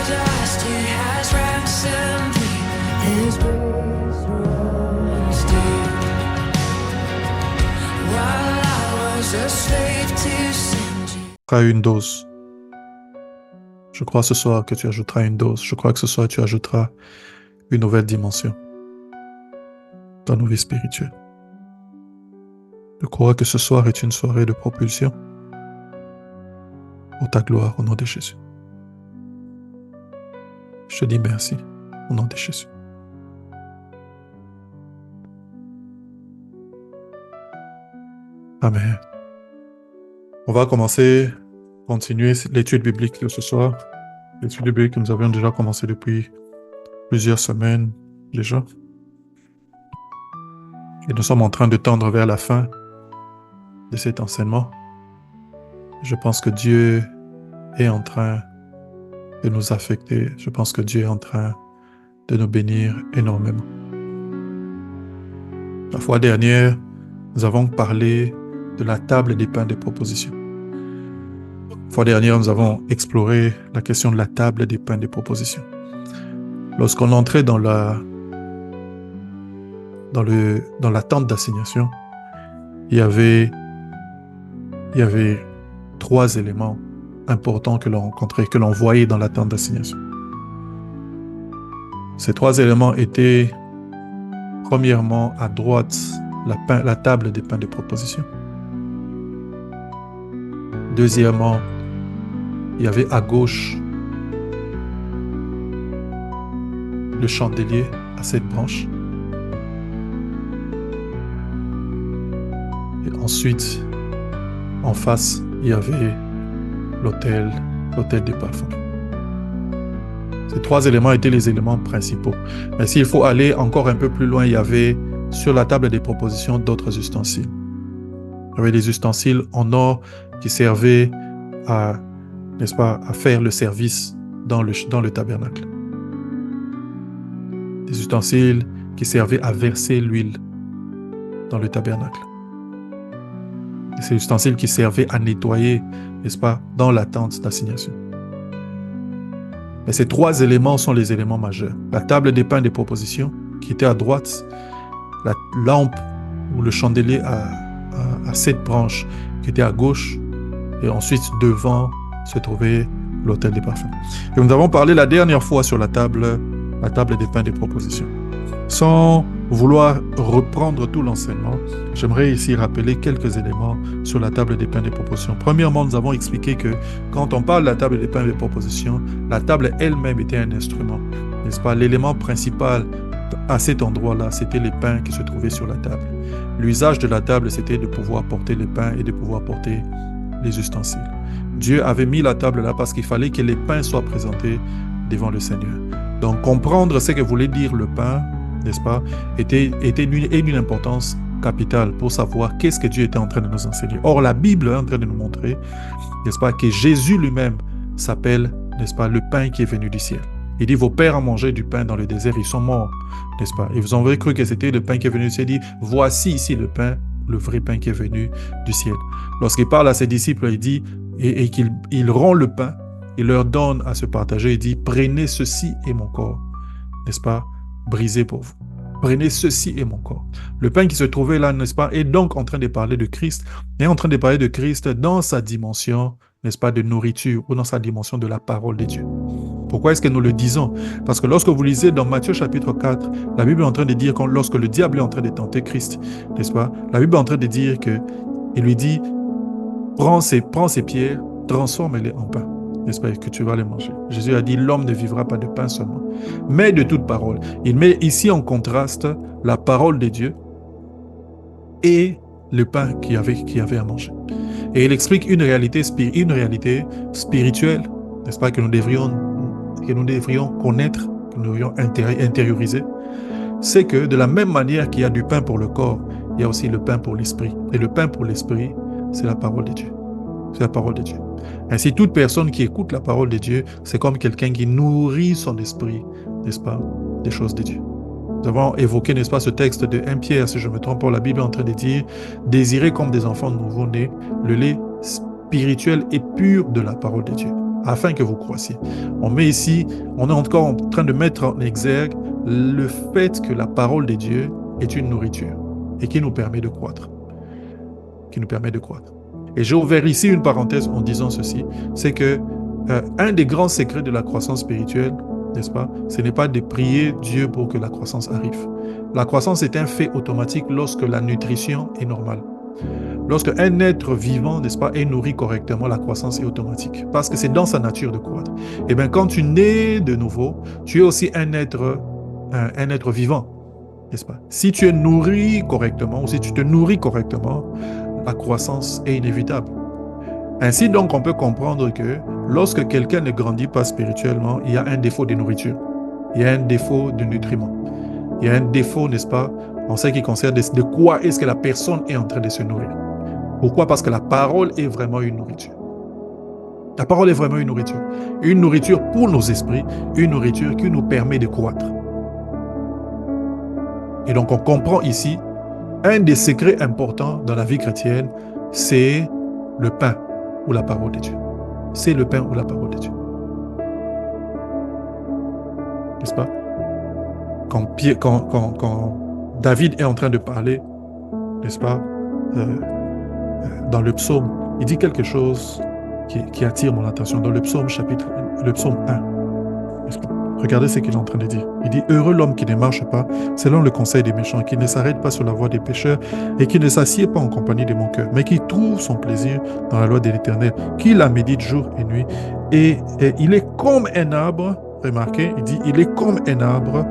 dust, He has ransomed me. His grace runs deep. While I was a slave to sin. Une dose. Je crois ce soir que tu ajouteras une dose. Je crois que ce soir tu ajouteras une nouvelle dimension dans nos vies spirituelles. Je crois que ce soir est une soirée de propulsion pour ta gloire au nom de Jésus. Je te dis merci au nom de Jésus. Amen. On va continuer l'étude biblique de ce soir. L'étude biblique que nous avions déjà commencé depuis plusieurs semaines déjà. Et nous sommes en train de tendre vers la fin de cet enseignement. Je pense que Dieu est en train de nous affecter. Je pense que Dieu est en train de nous bénir énormément. La fois dernière, nous avons parlé de la table des pains des propositions. La fois dernière, nous avons exploré la question de la table des pains des propositions. Lorsqu'on entrait dans la tente d'assignation, il y avait 3 éléments importants que l'on rencontrait, que l'on voyait dans la tente d'assignation. Ces 3 éléments étaient, premièrement, à droite, la table des pains de proposition. Deuxièmement, il y avait à gauche le chandelier à 7 branches. Et ensuite, en face, il y avait l'autel des parfums. Ces 3 éléments étaient les éléments principaux. Mais s'il faut aller encore un peu plus loin, il y avait sur la table des propositions d'autres ustensiles. Il y avait des ustensiles en or qui servaient à faire le service dans le tabernacle. Des ustensiles qui servaient à verser l'huile dans le tabernacle. Et ces ustensiles qui servaient à nettoyer, dans la tente d'assignation. Mais ces 3 éléments sont les éléments majeurs. La table des pains des propositions, qui était à droite, la lampe ou le chandelier à 7 branches, qui était à gauche, et ensuite devant se trouvait l'autel des parfums. Et nous avons parlé la dernière fois sur la table des pains des propositions. Sans vouloir reprendre tout l'enseignement, j'aimerais ici rappeler quelques éléments sur la table des pains des propositions. Premièrement, nous avons expliqué que quand on parle de la table des pains des propositions, la table elle-même était un instrument, n'est-ce pas? L'élément principal à cet endroit-là, c'était les pains qui se trouvaient sur la table. L'usage de la table, c'était de pouvoir porter les pains et de pouvoir porter les ustensiles. Dieu avait mis la table là parce qu'il fallait que les pains soient présentés devant le Seigneur. Donc, comprendre ce que voulait dire le pain, n'est-ce pas, était d'une importance capitale pour savoir qu'est-ce que Dieu était en train de nous enseigner. Or, la Bible est en train de nous montrer, n'est-ce pas, que Jésus lui-même s'appelle, n'est-ce pas, le pain qui est venu du ciel. Il dit, vos pères ont mangé du pain dans le désert, ils sont morts, n'est-ce pas? Et vous avez cru que c'était le pain qui est venu du ciel. Il dit, voici ici le pain, le vrai pain qui est venu du ciel. Lorsqu'il parle à ses disciples, il dit, et qu'il rend le pain, il leur donne à se partager, il dit, prenez ceci et mon corps, n'est-ce pas, brisé pour vous. Prenez ceci et mon corps. Le pain qui se trouvait là, n'est-ce pas, est donc en train de parler de Christ, est en train de parler de Christ dans sa dimension, n'est-ce pas, de nourriture, ou dans sa dimension de la parole de Dieu. Pourquoi est-ce que nous le disons? Parce que lorsque vous lisez dans Matthieu chapitre 4, la Bible est en train de dire, lorsque le diable est en train de tenter Christ, n'est-ce pas, la Bible est en train de dire il lui dit, prends ces pierres, transforme-les en pain, n'est-ce pas, que tu vas les manger. Jésus a dit, l'homme ne vivra pas de pain seulement, mais de toute parole. Il met ici en contraste la parole de Dieu et le pain qu'il y avait à manger. Et il explique une réalité spirituelle, n'est-ce pas, que nous devrions connaître, que nous devrions intérioriser. C'est que de la même manière qu'il y a du pain pour le corps, il y a aussi le pain pour l'esprit. Et le pain pour l'esprit, c'est la parole de Dieu. C'est la parole de Dieu. Ainsi, toute personne qui écoute la parole de Dieu, c'est comme quelqu'un qui nourrit son esprit, n'est-ce pas, des choses de Dieu. Nous avons évoqué, n'est-ce pas, ce texte de 1 Pierre, si je ne me trompe pas, la Bible est en train de dire « Désirez comme des enfants nouveau-nés le lait spirituel et pur de la parole de Dieu. » afin que vous croissiez. On met ici, on est encore en train de mettre en exergue le fait que la parole de Dieu est une nourriture et qui nous permet de croître. Qui nous permet de croître. Et j'ai ouvert ici une parenthèse en disant ceci, c'est que un des grands secrets de la croissance spirituelle, n'est-ce pas, ce n'est pas de prier Dieu pour que la croissance arrive. La croissance est un fait automatique lorsque la nutrition est normale. Lorsque un être vivant, n'est-ce pas, est nourri correctement, la croissance est automatique. Parce que c'est dans sa nature de croître. Et bien, quand tu nais de nouveau, tu es aussi un être vivant, n'est-ce pas? Si tu es nourri correctement, ou si tu te nourris correctement, la croissance est inévitable. Ainsi donc, on peut comprendre que lorsque quelqu'un ne grandit pas spirituellement, il y a un défaut de nourriture. Il y a un défaut de nutriments. Il y a un défaut, n'est-ce pas, en ce qui concerne de quoi est-ce que la personne est en train de se nourrir. Pourquoi? Parce que la parole est vraiment une nourriture. La parole est vraiment une nourriture. Une nourriture pour nos esprits, une nourriture qui nous permet de croître. Et donc, on comprend ici, un des secrets importants dans la vie chrétienne, c'est le pain ou la parole de Dieu. C'est le pain ou la parole de Dieu. N'est-ce pas? Quand David est en train de parler, n'est-ce pas, dans le psaume, il dit quelque chose qui attire mon attention. Dans le psaume 1, regardez ce qu'il est en train de dire. Il dit « Heureux l'homme qui ne marche pas selon le conseil des méchants, qui ne s'arrête pas sur la voie des pécheurs et qui ne s'assied pas en compagnie de mon cœur, mais qui trouve son plaisir dans la loi de l'Éternel, qui la médite jour et nuit. Et il est comme un arbre, remarquez, il dit « Il est comme un arbre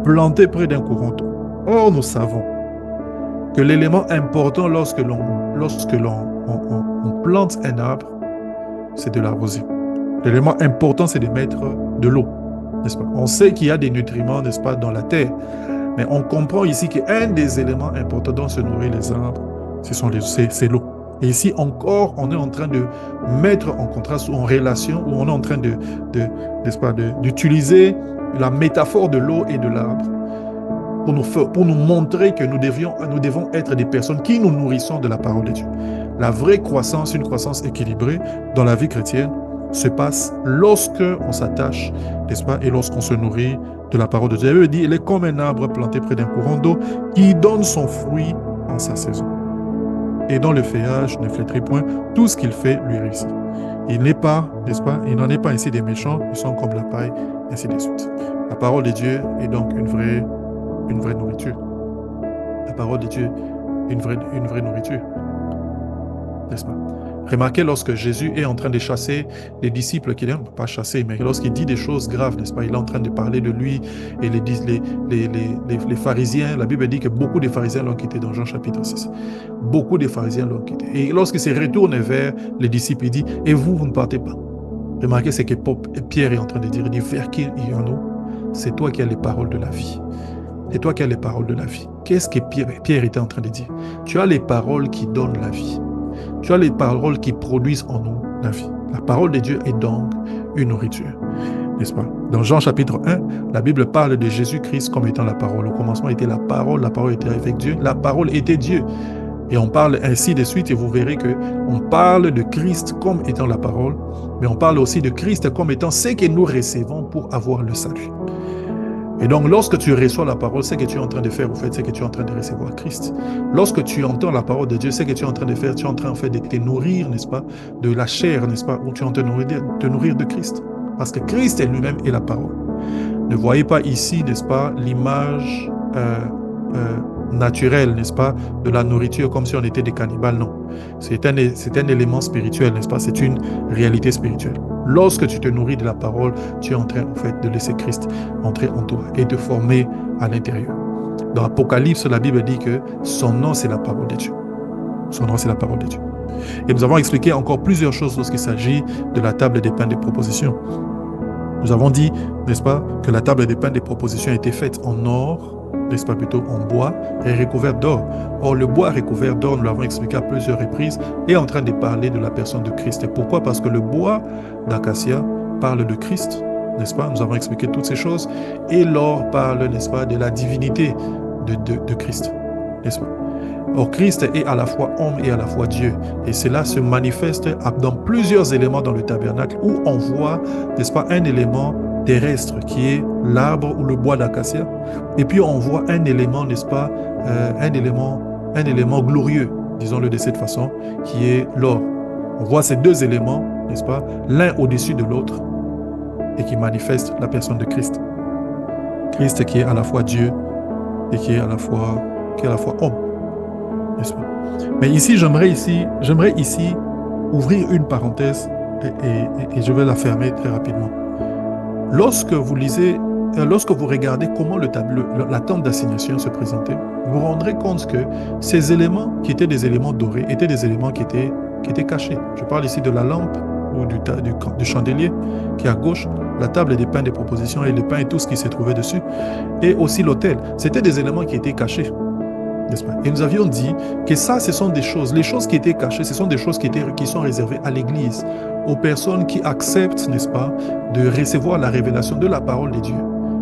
planté près d'un courant d'eau. » Or, nous savons que l'élément important lorsque l'on plante un arbre, c'est de l'arroser. L'élément important, c'est de mettre de l'eau, n'est-ce pas? On sait qu'il y a des nutriments, n'est-ce pas, dans la terre, mais on comprend ici qu'un des éléments importants dont se nourrir les arbres, c'est l'eau. Et ici encore, on est en train de mettre en contraste ou en relation, ou on est en train d'utiliser la métaphore de l'eau et de l'arbre pour nous montrer que nous devons être des personnes qui nous nourrissons de la parole de Dieu. La vraie croissance, une croissance équilibrée dans la vie chrétienne, se passe lorsque on s'attache, n'est-ce pas, et lorsqu'on se nourrit de la parole de Dieu. Il dit, il est comme un arbre planté près d'un courant d'eau qui donne son fruit en sa saison. Et dans le feuillage ne flétrit point, tout ce qu'il fait lui réussit. Il n'est pas, n'est-ce pas, il n'en est pas ainsi des méchants, ils sont comme la paille, ainsi de suite. La parole de Dieu est donc une vraie nourriture. La parole de Dieu est une vraie nourriture. N'est-ce pas? Remarquez lorsque Jésus est en train de chasser les disciples qu'il n'aime pas chasser, mais lorsqu'il dit des choses graves, n'est-ce pas? Il est en train de parler de lui et les pharisiens, la Bible dit que beaucoup de pharisiens l'ont quitté dans Jean chapitre 6. Beaucoup de pharisiens l'ont quitté. Et lorsqu'il se retourne vers les disciples, il dit, et vous ne partez pas. Remarquez ce que Pierre est en train de dire. Il dit, vers qui irons-nous? C'est toi qui as les paroles de la vie. C'est toi qui as les paroles de la vie. Qu'est-ce que Pierre était en train de dire? Tu as les paroles qui donnent la vie. Tu as les paroles qui produisent en nous la vie. La parole de Dieu est donc une nourriture, n'est-ce pas? Dans Jean chapitre 1, la Bible parle de Jésus-Christ comme étant la parole. Au commencement était la parole était avec Dieu, la parole était Dieu. Et on parle ainsi de suite et vous verrez qu'on parle de Christ comme étant la parole, mais on parle aussi de Christ comme étant ce que nous recevons pour avoir le salut. Et donc, lorsque tu reçois la parole, ce que tu es en train de faire, en fait, c'est que tu es en train de recevoir Christ. Lorsque tu entends la parole de Dieu, ce que tu es en train de faire, tu es en train, en fait, de te nourrir, n'est-ce pas, de la chair, n'est-ce pas, ou tu es en train de te nourrir de Christ. Parce que Christ lui-même est la parole. Ne voyez pas ici, n'est-ce pas, l'image naturelle, n'est-ce pas, de la nourriture comme si on était des cannibales, non. C'est un élément spirituel, n'est-ce pas, c'est une réalité spirituelle. Lorsque tu te nourris de la parole, tu es en train, en fait, de laisser Christ entrer en toi et te former à l'intérieur. Dans l'Apocalypse, la Bible dit que son nom, c'est la parole de Dieu. Son nom, c'est la parole de Dieu. Et nous avons expliqué encore plusieurs choses lorsqu'il s'agit de la table des pains des propositions. Nous avons dit, n'est-ce pas, que la table des pains des propositions a été faite en or, n'est-ce pas, plutôt en bois et recouverte d'or. Or, le bois recouvert d'or, nous l'avons expliqué à plusieurs reprises, est en train de parler de la personne de Christ. Et pourquoi? Parce que le bois d'acacia parle de Christ, n'est-ce pas? Nous avons expliqué toutes ces choses. Et l'or parle, n'est-ce pas, de la divinité de Christ, n'est-ce pas? Or, Christ est à la fois homme et à la fois Dieu. Et cela se manifeste dans plusieurs éléments dans le tabernacle où on voit, n'est-ce pas, un élément terrestre qui est l'arbre ou le bois d'acacia. Et puis on voit un élément, n'est-ce pas, un élément glorieux, disons-le de cette façon, qui est l'or. On voit ces deux éléments, n'est-ce pas, l'un au-dessus de l'autre et qui manifestent la personne de Christ. Christ qui est à la fois Dieu et qui est à la fois homme. N'est-ce pas? Mais ici, j'aimerais ici ouvrir une parenthèse et je vais la fermer très rapidement. Lorsque vous regardez comment la tente d'assignation se présentait, vous vous rendrez compte que ces éléments, qui étaient des éléments dorés, étaient des éléments qui étaient cachés. Je parle ici de la lampe ou du chandelier qui est à gauche, la table des pains des propositions et les pains et tout ce qui s'est trouvé dessus, et aussi l'autel. C'était des éléments qui étaient cachés. N'est-ce pas? Et nous avions dit que ça, ce sont des choses, les choses qui étaient cachées, ce sont des choses qui sont réservées à l'Église, aux personnes qui acceptent, n'est-ce pas, de recevoir la révélation de la parole de Dieu.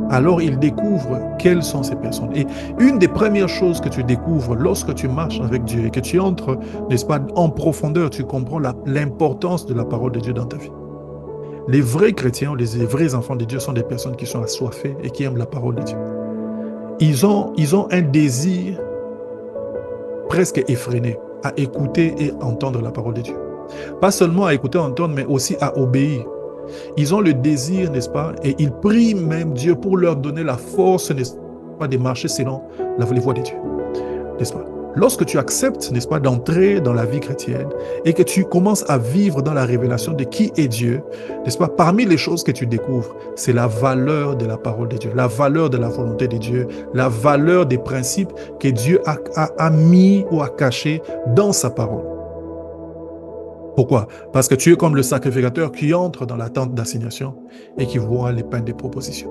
Alors ils découvrent quelles sont ces personnes. Et une des premières choses que tu découvres lorsque tu marches avec Dieu et que tu entres, n'est-ce pas, en profondeur, tu comprends l'importance de la parole de Dieu dans ta vie. Les vrais chrétiens, les vrais enfants de Dieu sont des personnes qui sont assoiffées et qui aiment la parole de Dieu. Ils ont un désir presque effréné à écouter et entendre la parole de Dieu. Pas seulement à écouter et entendre, mais aussi à obéir. Ils ont le désir, n'est-ce pas, et ils prient même Dieu pour leur donner la force, n'est-ce pas, de marcher selon les voies de Dieu. N'est-ce pas? Lorsque tu acceptes, n'est-ce pas, d'entrer dans la vie chrétienne et que tu commences à vivre dans la révélation de qui est Dieu, n'est-ce pas, parmi les choses que tu découvres, c'est la valeur de la parole de Dieu, la valeur de la volonté de Dieu, la valeur des principes que Dieu a mis ou a cachés dans sa parole. Pourquoi? Parce que tu es comme le sacrificateur qui entre dans la tente d'assignation et qui voit les pains des propositions.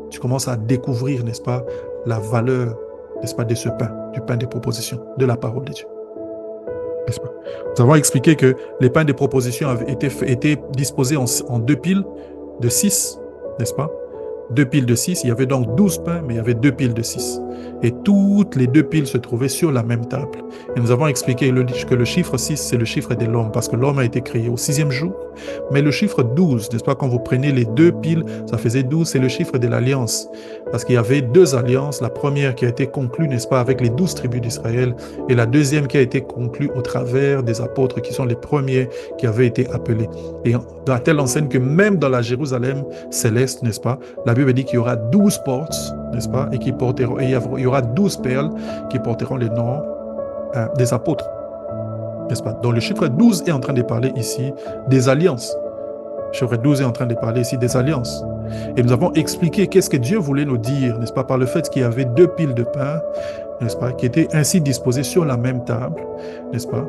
Tu commences à découvrir, n'est-ce pas, la valeur, n'est-ce pas, de ce pain, du pain des propositions, de la parole de Dieu. N'est-ce pas? Nous avons expliqué que les pains des propositions avaient été disposés en 2 piles de 6, n'est-ce pas? 2 piles de 6, il y avait donc 12 pains, mais il y avait 2 piles de 6. Et toutes les 2 piles se trouvaient sur la même table. Et nous avons expliqué que le chiffre 6, c'est le chiffre de l'homme, parce que l'homme a été créé au 6e jour. Mais le chiffre 12, n'est-ce pas, quand vous prenez les 2 piles, ça faisait 12, c'est le chiffre de l'alliance. Parce qu'il y avait 2 alliances, la première qui a été conclue, n'est-ce pas, avec les 12 tribus d'Israël, et la deuxième qui a été conclue au travers des apôtres, qui sont les premiers qui avaient été appelés. Et à telle enseigne que même dans la Jérusalem céleste, n'est-ce pas, la Bible dit qu'il y aura 12 portes, n'est-ce pas, et il y aura 12 perles qui porteront les noms des apôtres, n'est-ce pas? Donc le chiffre 12 est en train de parler ici des alliances. Le chiffre 12 est en train de parler ici des alliances. Et nous avons expliqué qu'est-ce que Dieu voulait nous dire, n'est-ce pas, par le fait qu'il y avait 2 piles de pain, n'est-ce pas, qui étaient ainsi disposées sur la même table, n'est-ce pas?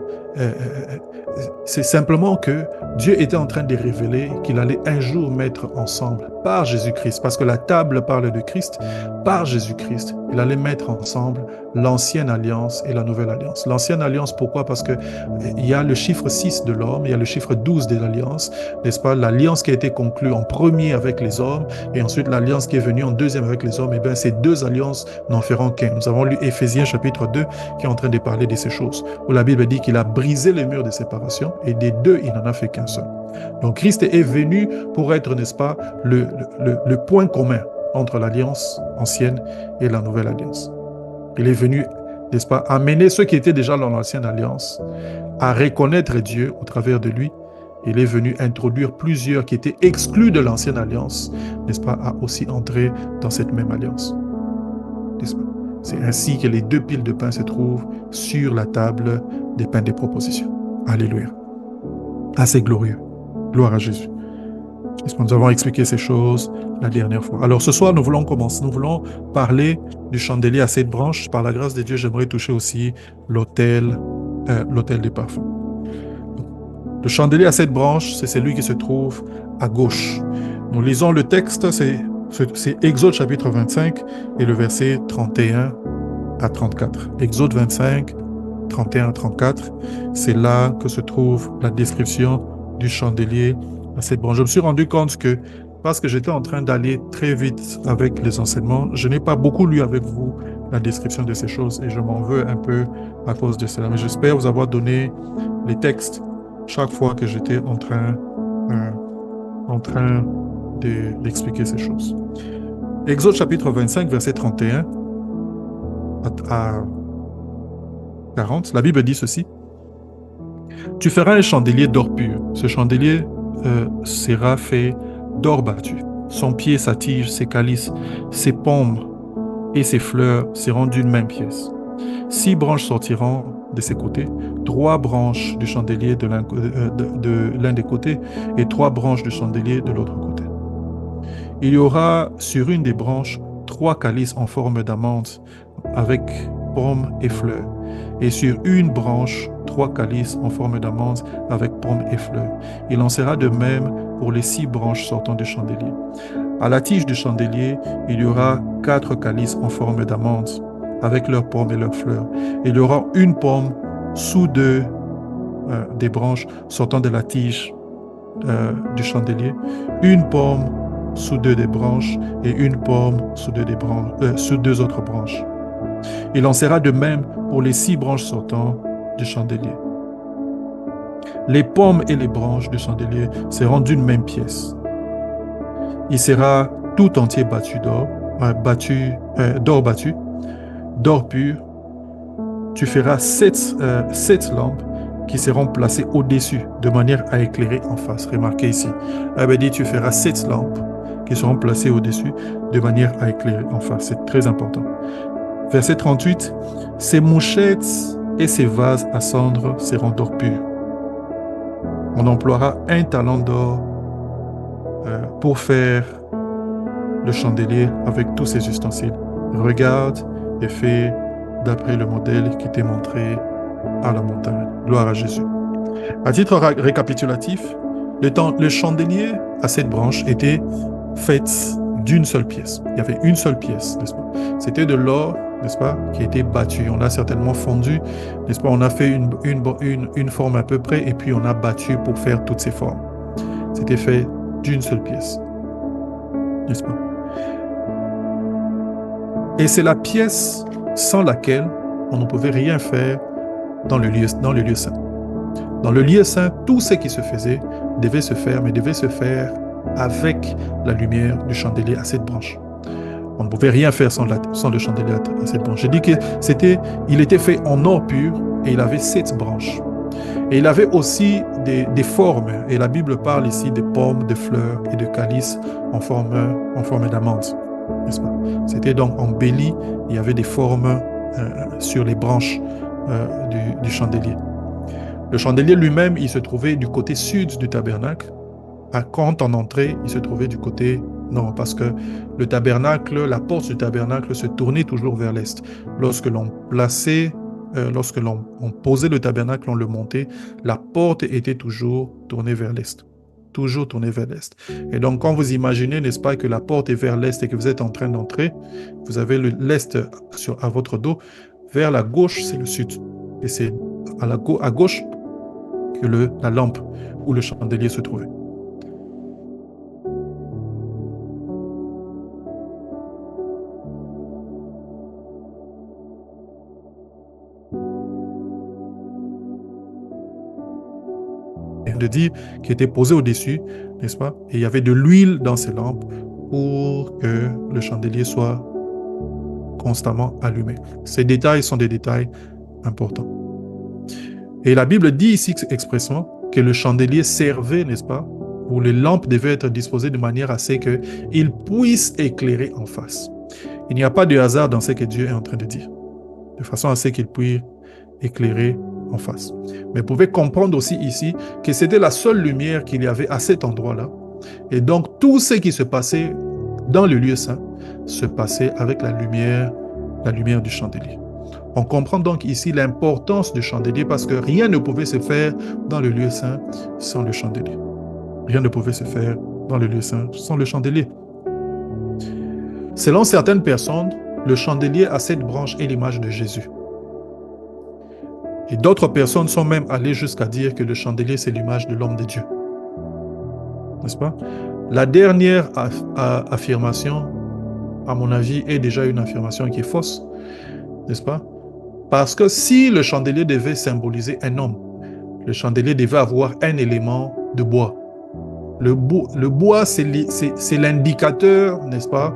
C'est simplement que Dieu était en train de révéler qu'il allait un jour mettre ensemble, par Jésus-Christ, parce que la table parle de Christ, par Jésus-Christ, il allait mettre ensemble l'ancienne alliance et la nouvelle alliance. L'ancienne alliance, pourquoi? Parce que il y a le chiffre 6 de l'homme, il y a le chiffre 12 de l'alliance, n'est-ce pas? L'alliance qui a été conclue en premier avec les hommes, et ensuite l'alliance qui est venue en deuxième avec les hommes, et bien ces 2 alliances n'en feront qu'un. Nous avons lu Éphésiens chapitre 2, qui est en train de parler de ces choses, où la Bible dit qu'il a brisé les murs de séparation, et des 2, il n'en a fait qu'un seul. Donc Christ est venu pour être, n'est-ce pas, le point commun entre l'alliance ancienne et la nouvelle alliance. Il est venu, n'est-ce pas, amener ceux qui étaient déjà dans l'ancienne alliance à reconnaître Dieu au travers de lui. Il est venu introduire plusieurs qui étaient exclus de l'ancienne alliance, n'est-ce pas, à aussi entrer dans cette même alliance. N'est-ce pas? C'est ainsi que les 2 piles de pain se trouvent sur la table des pains des propositions. Alléluia. Assez glorieux. Gloire à Jésus. Nous avons expliqué ces choses la dernière fois. Alors ce soir, nous voulons commencer. Nous voulons parler du chandelier à 7 branches. Par la grâce de Dieu, j'aimerais toucher aussi l'autel des parfums. Le chandelier à 7 branches, c'est celui qui se trouve à gauche. Nous lisons le texte, c'est Exode chapitre 25 et le verset 31 à 34. Exode 25, 31 à 34, c'est là que se trouve la description du chandelier à 7 branches. Je me suis rendu compte que, parce que j'étais en train d'aller très vite avec les enseignements, je n'ai pas beaucoup lu avec vous la description de ces choses et je m'en veux un peu à cause de cela. Mais j'espère vous avoir donné les textes chaque fois que j'étais en train d'expliquer ces choses. Exode chapitre 25, verset 31 à 40, la Bible dit ceci. Tu feras un chandelier d'or pur. Ce chandelier sera fait d'or battu. Son pied, sa tige, ses calices, ses pommes et ses fleurs seront d'une même pièce. 6 branches sortiront de ses côtés, 3 branches du chandelier de l'un des côtés et 3 branches du chandelier de l'autre côté. Il y aura sur une des branches 3 calices en forme d'amande avec pommes et fleurs, et sur une branche 3 calices en forme d'amande avec pommes et fleurs. Il en sera de même pour les 6 branches sortant du chandelier. À la tige du chandelier, il y aura 4 calices en forme d'amande avec leurs pommes et leurs fleurs. Il y aura une pomme sous 2 des branches sortant de la tige du chandelier, une pomme sous 2 des branches et une pomme sous 2 autres branches. Il en sera de même pour les 6 branches sortant du chandelier. Les pommes et les branches du chandelier seront d'une même pièce. Il sera tout entier battu d'or, d'or pur. Tu feras 7 lampes qui seront placées au-dessus de manière à éclairer en face. Remarquez ici, elle dit tu feras 7 lampes qui seront placées au-dessus de manière à éclairer en face. C'est très important. Verset 38, ces mouchettes et ces vases à cendre seront d'or pur. On emploiera 1 talent d'or pour faire le chandelier avec tous ces ustensiles. Regarde et fais d'après le modèle qui t'est montré à la montagne. Gloire à Jésus. À titre récapitulatif, le chandelier à 7 branches était fait d'une seule pièce. Il y avait une seule pièce, n'est-ce pas? C'était de l'or, n'est-ce pas, qui était battu. On l'a certainement fondu, n'est-ce pas? On a fait une forme à peu près et puis on a battu pour faire toutes ces formes. C'était fait d'une seule pièce, n'est-ce pas? Et c'est la pièce sans laquelle on ne pouvait rien faire dans le lieu saint. Dans le lieu saint, tout ce qui se faisait devait se faire, mais devait se faire avec la lumière du chandelier à 7 branches. On ne pouvait rien faire sans le chandelier à 7 branches. Je dis qu'il était fait en or pur et il avait 7 branches. Et il avait aussi des formes, et la Bible parle ici de pommes, de fleurs et de calices en forme d'amande, n'est-ce pas? C'était donc embelli, il y avait des formes sur les branches du chandelier. Le chandelier lui-même, il se trouvait du côté sud du tabernacle. Quand on entrait, il se trouvait du côté nord, parce que le tabernacle, la porte du tabernacle se tournait toujours vers l'est. Lorsque l'on posait le tabernacle, on le montait, la porte était toujours tournée vers l'est. Toujours tournée vers l'est. Et donc, quand vous imaginez, n'est-ce pas, que la porte est vers l'est et que vous êtes en train d'entrer, vous avez l'est à votre dos, vers la gauche, c'est le sud. Et c'est à gauche que la lampe ou le chandelier se trouvait. De dire qui était posé au-dessus, n'est-ce pas? Et il y avait de l'huile dans ces lampes pour que le chandelier soit constamment allumé. Ces détails sont des détails importants. Et la Bible dit ici expressément que le chandelier servait, n'est-ce pas, où les lampes devaient être disposées de manière à ce qu'ils puissent éclairer en face. Il n'y a pas de hasard dans ce que Dieu est en train de dire, de façon à ce qu'il puisse éclairer en face. Mais vous pouvez comprendre aussi ici que c'était la seule lumière qu'il y avait à cet endroit-là. Et donc, tout ce qui se passait dans le lieu saint se passait avec la lumière du chandelier. On comprend donc ici l'importance du chandelier parce que rien ne pouvait se faire dans le lieu saint sans le chandelier. Rien ne pouvait se faire dans le lieu saint sans le chandelier. Selon certaines personnes, le chandelier à 7 branches est l'image de Jésus. Et d'autres personnes sont même allées jusqu'à dire que le chandelier, c'est l'image de l'homme de Dieu. N'est-ce pas? La dernière affirmation, à mon avis, est déjà une affirmation qui est fausse. n'est-ce pas? Parce que si le chandelier devait symboliser un homme, le chandelier devait avoir un élément de bois. Le bois, c'est l'indicateur, n'est-ce pas,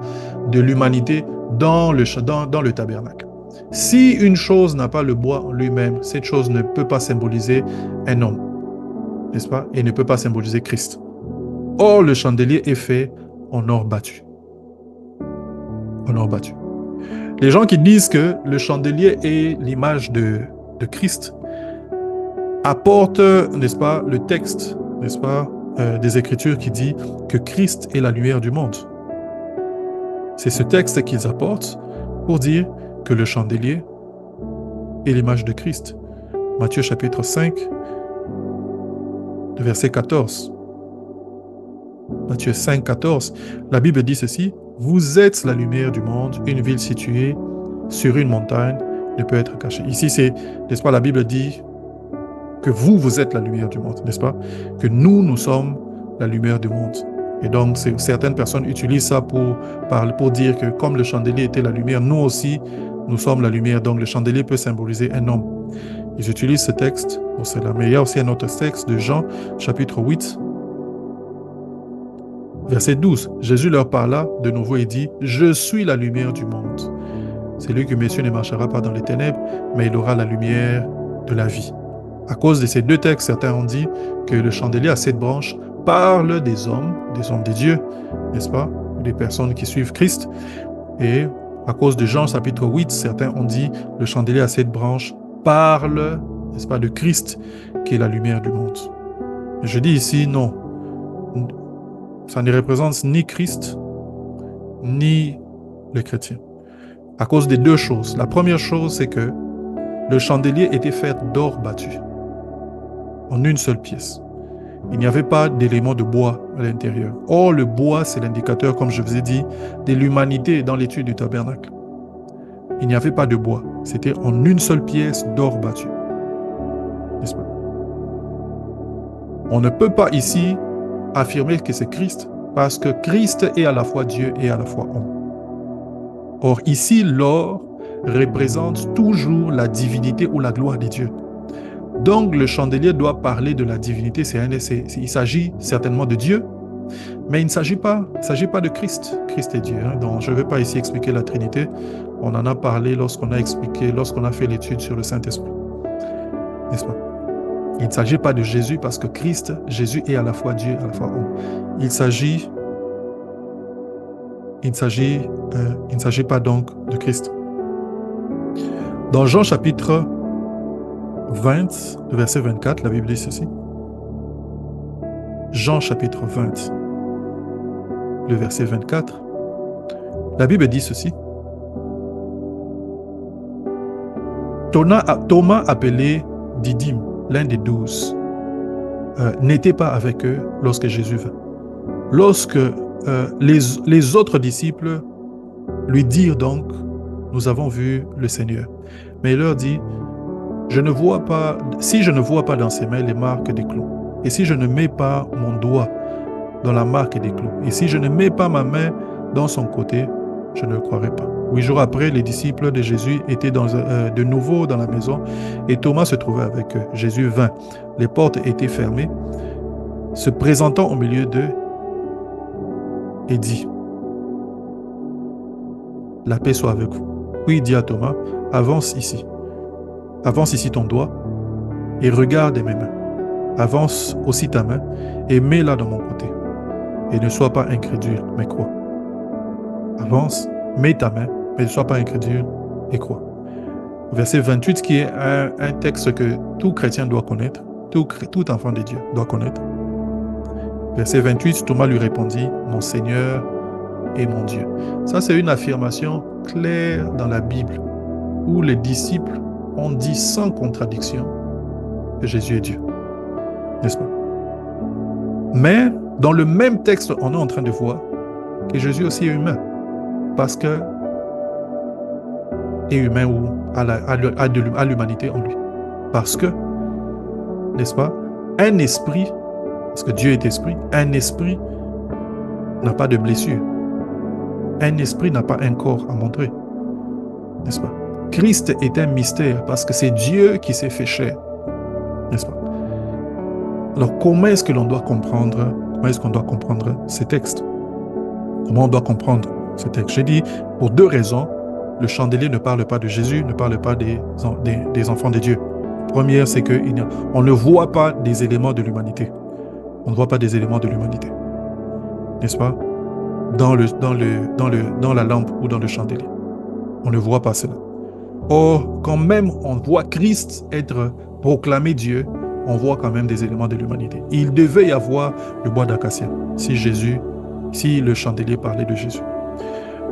de l'humanité dans le tabernacle. Si une chose n'a pas le bois en lui-même, cette chose ne peut pas symboliser un homme, n'est-ce pas, et ne peut pas symboliser Christ. Or, le chandelier est fait en or battu. En or battu. Les gens qui disent que le chandelier est l'image de Christ apportent, n'est-ce pas, le texte, n'est-ce pas, des Écritures qui dit que Christ est la lumière du monde. C'est ce texte qu'ils apportent pour dire que le chandelier est l'image de Christ. Matthieu chapitre 5, verset 14. Matthieu 5, 14. La Bible dit ceci: vous êtes la lumière du monde, une ville située sur une montagne ne peut être cachée. Ici, c'est, n'est-ce pas, la Bible dit que vous êtes la lumière du monde, n'est-ce pas? Que nous sommes la lumière du monde. Et donc, certaines personnes utilisent ça pour dire que comme le chandelier était la lumière, nous aussi, nous sommes la lumière. Donc, le chandelier peut symboliser un homme. Ils utilisent ce texte pour cela. Mais il y a aussi un autre texte de Jean, chapitre 8, verset 12. Jésus leur parla de nouveau et dit: je suis la lumière du monde. Celui qui me suit ne marchera pas dans les ténèbres, mais il aura la lumière de la vie. À cause de ces deux textes, certains ont dit que le chandelier à 7 branches parle des hommes de Dieu, n'est-ce pas? Des personnes qui suivent Christ. Et à cause de Jean chapitre 8, certains ont dit le chandelier à 7 branches parle, n'est-ce pas, de Christ, qui est la lumière du monde. Et je dis ici, non. Ça ne représente ni Christ, ni les chrétiens. À cause des deux choses. La première chose, c'est que le chandelier était fait d'or battu, en une seule pièce. Il n'y avait pas d'élément de bois à l'intérieur. Or, le bois, c'est l'indicateur, comme je vous ai dit, de l'humanité dans l'étude du tabernacle. Il n'y avait pas de bois. C'était en une seule pièce d'or battu. N'est-ce pas? On ne peut pas ici affirmer que c'est Christ, parce que Christ est à la fois Dieu et à la fois homme. Or, ici, l'or représente toujours la divinité ou la gloire de Dieu. Donc, le chandelier doit parler de la divinité. Il s'agit certainement de Dieu, mais il ne s'agit pas de Christ. Christ est Dieu. Donc, je ne vais pas ici expliquer la Trinité. On en a parlé lorsqu'on a fait l'étude sur le Saint-Esprit. N'est-ce pas? Il ne s'agit pas de Jésus parce que Jésus est à la fois Dieu et à la fois homme. Il ne s'agit pas donc de Christ. Dans Jean chapitre 20, le verset 24, la Bible dit ceci. Jean chapitre 20, le verset 24, la Bible dit ceci. Thomas appelé Didyme, l'un des 12, n'était pas avec eux lorsque Jésus vint. Lorsque les autres disciples lui dirent donc: nous avons vu le Seigneur. Mais il leur dit: si je ne vois pas dans ses mains les marques des clous, et si je ne mets pas mon doigt dans la marque des clous, et si je ne mets pas ma main dans son côté, je ne le croirai pas. 8 jours après, les disciples de Jésus étaient de nouveau dans la maison, et Thomas se trouvait avec eux. Jésus vint. Les portes étaient fermées. Se présentant au milieu d'eux, et dit: la paix soit avec vous. Puis il dit à Thomas: avance ici ton doigt et regarde mes mains. Avance aussi ta main et mets-la dans mon côté. Et ne sois pas incrédule, mais crois. Avance, mets ta main, mais ne sois pas incrédule et crois. Verset 28, qui est un texte que tout chrétien doit connaître, tout enfant de Dieu doit connaître. Verset 28, Thomas lui répondit: mon Seigneur et mon Dieu. Ça, c'est une affirmation claire dans la Bible, où les disciples ont dit sans contradiction que Jésus est Dieu. N'est-ce pas? Mais dans le même texte, on est en train de voir que Jésus aussi est humain, parce que est humain ou a l'humanité en lui. Parce que, n'est-ce pas, un esprit, parce que Dieu est esprit, un esprit n'a pas de blessure. Un esprit n'a pas un corps à montrer. N'est-ce pas? Christ est un mystère parce que c'est Dieu qui s'est fait chair, n'est-ce pas? Alors, comment est-ce que l'on doit comprendre, ces textes? Comment on doit comprendre ces textes? J'ai dit, pour deux raisons, le chandelier ne parle pas de Jésus, ne parle pas des enfants de Dieu. La première, c'est qu'on ne voit pas des éléments de l'humanité. On ne voit pas des éléments de l'humanité, n'est-ce pas? Dans la lampe ou dans le chandelier. On ne voit pas cela. Or, quand même on voit Christ être proclamé Dieu, on voit quand même des éléments de l'humanité. Il devait y avoir le bois d'acacia si le chandelier parlait de Jésus.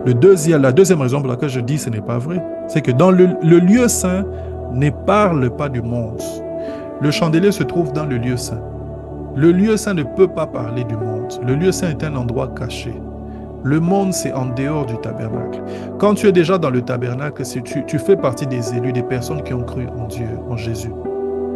La deuxième raison pour laquelle je dis que ce n'est pas vrai, c'est que dans le lieu saint ne parle pas du monde. Le chandelier se trouve dans le lieu saint. Le lieu saint ne peut pas parler du monde. Le lieu saint est un endroit caché. Le monde, c'est en dehors du tabernacle. Quand tu es déjà dans le tabernacle, tu fais partie des élus, des personnes qui ont cru en Dieu, en Jésus.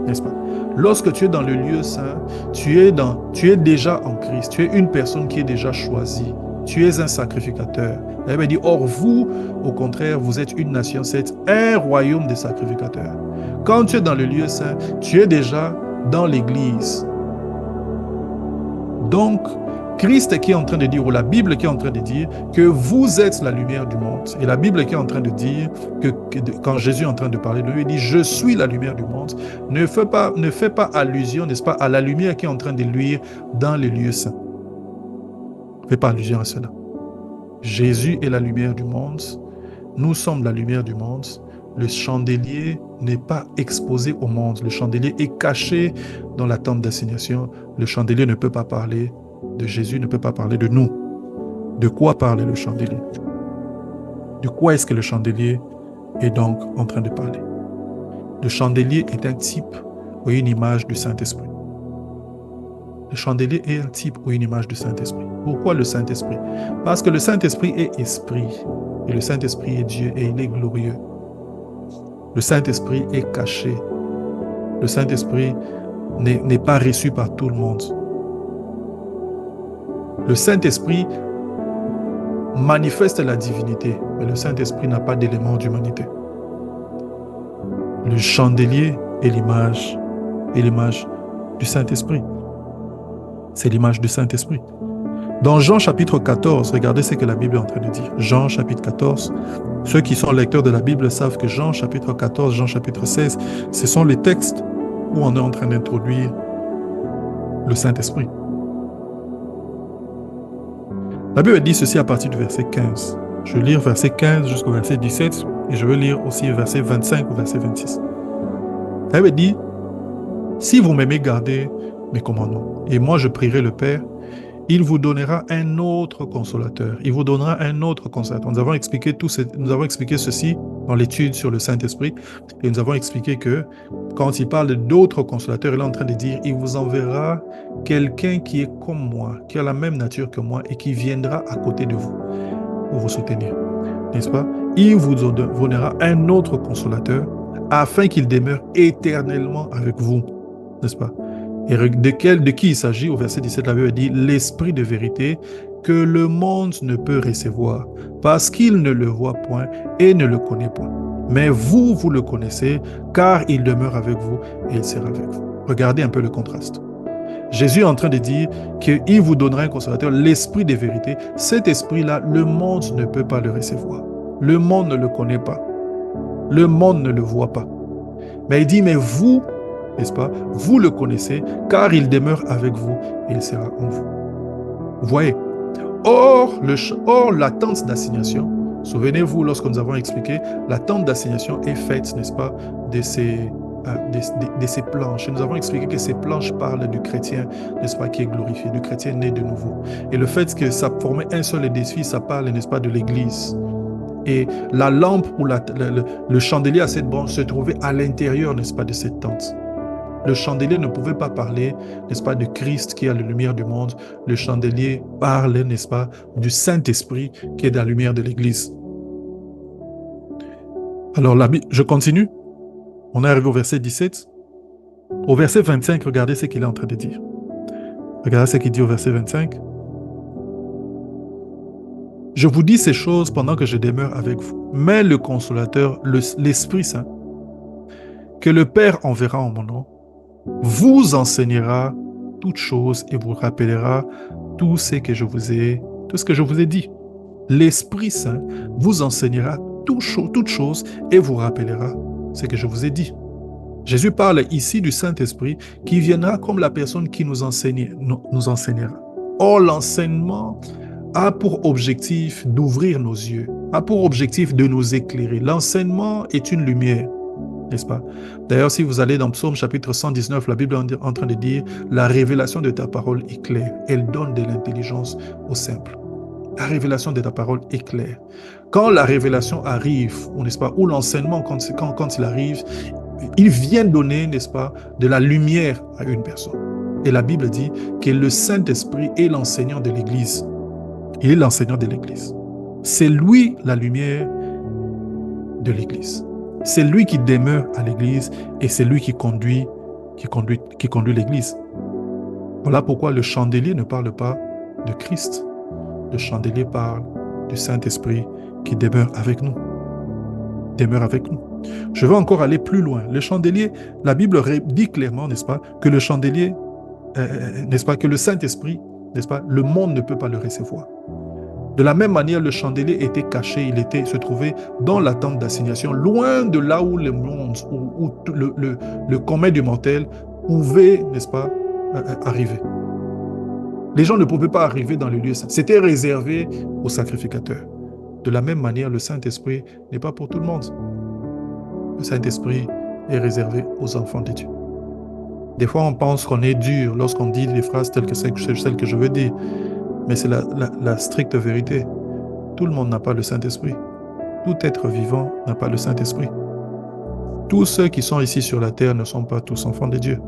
N'est-ce pas? Lorsque tu es dans le lieu saint, tu es déjà en Christ. Tu es une personne qui est déjà choisie. Tu es un sacrificateur. La Bible dit, or vous, au contraire, vous êtes une nation, c'est un royaume de sacrificateurs. Quand tu es dans le lieu saint, tu es déjà dans l'église. Donc, Christ qui est en train de dire, ou la Bible qui est en train de dire, que vous êtes la lumière du monde. Et la Bible qui est en train de dire, quand Jésus est en train de parler de lui, il dit, je suis la lumière du monde. Ne fait pas allusion, n'est-ce pas, à la lumière qui est en train de luire dans les lieux saints. Ne fait pas allusion à cela. Jésus est la lumière du monde. Nous sommes la lumière du monde. Le chandelier n'est pas exposé au monde. Le chandelier est caché dans la tente d'assignation. Le chandelier ne peut pas parler de Jésus, ne peut pas parler de nous. De quoi parle le chandelier? De quoi est-ce que le chandelier est donc en train de parler? Le chandelier est un type ou une image du Saint-Esprit. Le chandelier est un type ou une image du Saint-Esprit. Pourquoi le Saint-Esprit? Parce que le Saint-Esprit est esprit. Et le Saint-Esprit est Dieu et il est glorieux. Le Saint-Esprit est caché. Le Saint-Esprit n'est pas reçu par tout le monde. Le Saint-Esprit manifeste la divinité, mais le Saint-Esprit n'a pas d'élément d'humanité. Le chandelier est l'image du Saint-Esprit. C'est l'image du Saint-Esprit. Dans Jean chapitre 14, regardez ce que la Bible est en train de dire. Jean chapitre 14, ceux qui sont lecteurs de la Bible savent que Jean chapitre 14, Jean chapitre 16, ce sont les textes où on est en train d'introduire le Saint-Esprit. La Bible dit ceci à partir du verset 15. Je vais lire verset 15 jusqu'au verset 17 et je vais lire aussi verset 25 au verset 26. La Bible dit, si vous m'aimez, gardez mes commandements. Et moi, je prierai le Père, il vous donnera un autre consolateur. Il vous donnera un autre consolateur. Nous avons expliqué ceci dans l'étude sur le Saint-Esprit et nous avons expliqué que quand il parle d'autres consolateurs, il est en train de dire, il vous enverra quelqu'un qui est comme moi, qui a la même nature que moi et qui viendra à côté de vous pour vous soutenir. N'est-ce pas? Il vous donnera un autre consolateur afin qu'il demeure éternellement avec vous. N'est-ce pas? Et de qui il s'agit? Au verset 17, la Bible dit, l'Esprit de vérité que le monde ne peut recevoir parce qu'il ne le voit point et ne le connaît point. Mais vous le connaissez car il demeure avec vous et il sera avec vous. Regardez un peu le contraste. Jésus est en train de dire qu'il vous donnera un consolateur, l'Esprit de vérité. Cet esprit-là, le monde ne peut pas le recevoir. Le monde ne le connaît pas. Le monde ne le voit pas. Mais il dit, mais vous, n'est-ce pas, vous le connaissez, car il demeure avec vous et il sera en vous. Vous voyez? Or, la tente d'assignation, souvenez-vous, lorsque nous avons expliqué, la tente d'assignation est faite, n'est-ce pas, de ces planches. Et nous avons expliqué que ces planches parlent du chrétien, n'est-ce pas, qui est glorifié, du chrétien né de nouveau. Et le fait que ça formait un seul édifice, ça parle, n'est-ce pas, de l'Église. Et la lampe ou le chandelier à cette branche se trouvait à l'intérieur, n'est-ce pas, de cette tente. Le chandelier ne pouvait pas parler, n'est-ce pas, de Christ qui est la lumière du monde. Le chandelier parlait, n'est-ce pas, du Saint-Esprit qui est la lumière de l'Église. Alors, je continue. On est arrivé au verset 17. Au verset 25, regardez ce qu'il est en train de dire. Regardez ce qu'il dit au verset 25. Je vous dis ces choses pendant que je demeure avec vous. Mais le consolateur, l'Esprit Saint, que le Père enverra en mon nom, vous enseignera toutes choses et vous rappellera tout ce que je vous ai dit. L'Esprit Saint vous enseignera toutes choses et vous rappellera ce que je vous ai dit. Jésus parle ici du Saint-Esprit qui viendra comme la personne qui nous enseignera. Or, l'enseignement a pour objectif d'ouvrir nos yeux, a pour objectif de nous éclairer. L'enseignement est une lumière, n'est-ce pas? D'ailleurs, si vous allez dans Psaume chapitre 119, la Bible est en train de dire « La révélation de ta parole est claire, elle donne de l'intelligence aux simples. » La révélation de ta parole est claire. Quand la révélation arrive, n'est-ce pas, ou l'enseignement, quand il arrive, il vient donner, n'est-ce pas, de la lumière à une personne. Et la Bible dit que le Saint-Esprit est l'enseignant de l'Église. Il est l'enseignant de l'Église. C'est lui la lumière de l'Église. C'est lui qui demeure à l'Église et c'est lui qui conduit l'Église. Voilà pourquoi le chandelier ne parle pas de Christ. Le chandelier parle du Saint-Esprit qui demeure avec nous. Demeure avec nous. Je vais encore aller plus loin. Le chandelier, la Bible dit clairement, n'est-ce pas, que le chandelier, n'est-ce pas, que le Saint-Esprit, n'est-ce pas, le monde ne peut pas le recevoir. De la même manière, le chandelier était caché, se trouvait dans la tente d'assignation, loin de là où le monde, où le commun du mortel pouvait, n'est-ce pas, arriver. Les gens ne pouvaient pas arriver dans le lieu saint. C'était réservé aux sacrificateurs. De la même manière, le Saint-Esprit n'est pas pour tout le monde. Le Saint-Esprit est réservé aux enfants de Dieu. Des fois, on pense qu'on est dur lorsqu'on dit des phrases telles que celles que je veux dire. Mais c'est la stricte vérité. Tout le monde n'a pas le Saint-Esprit. Tout être vivant n'a pas le Saint-Esprit. Tous ceux qui sont ici sur la terre ne sont pas tous enfants de Dieu.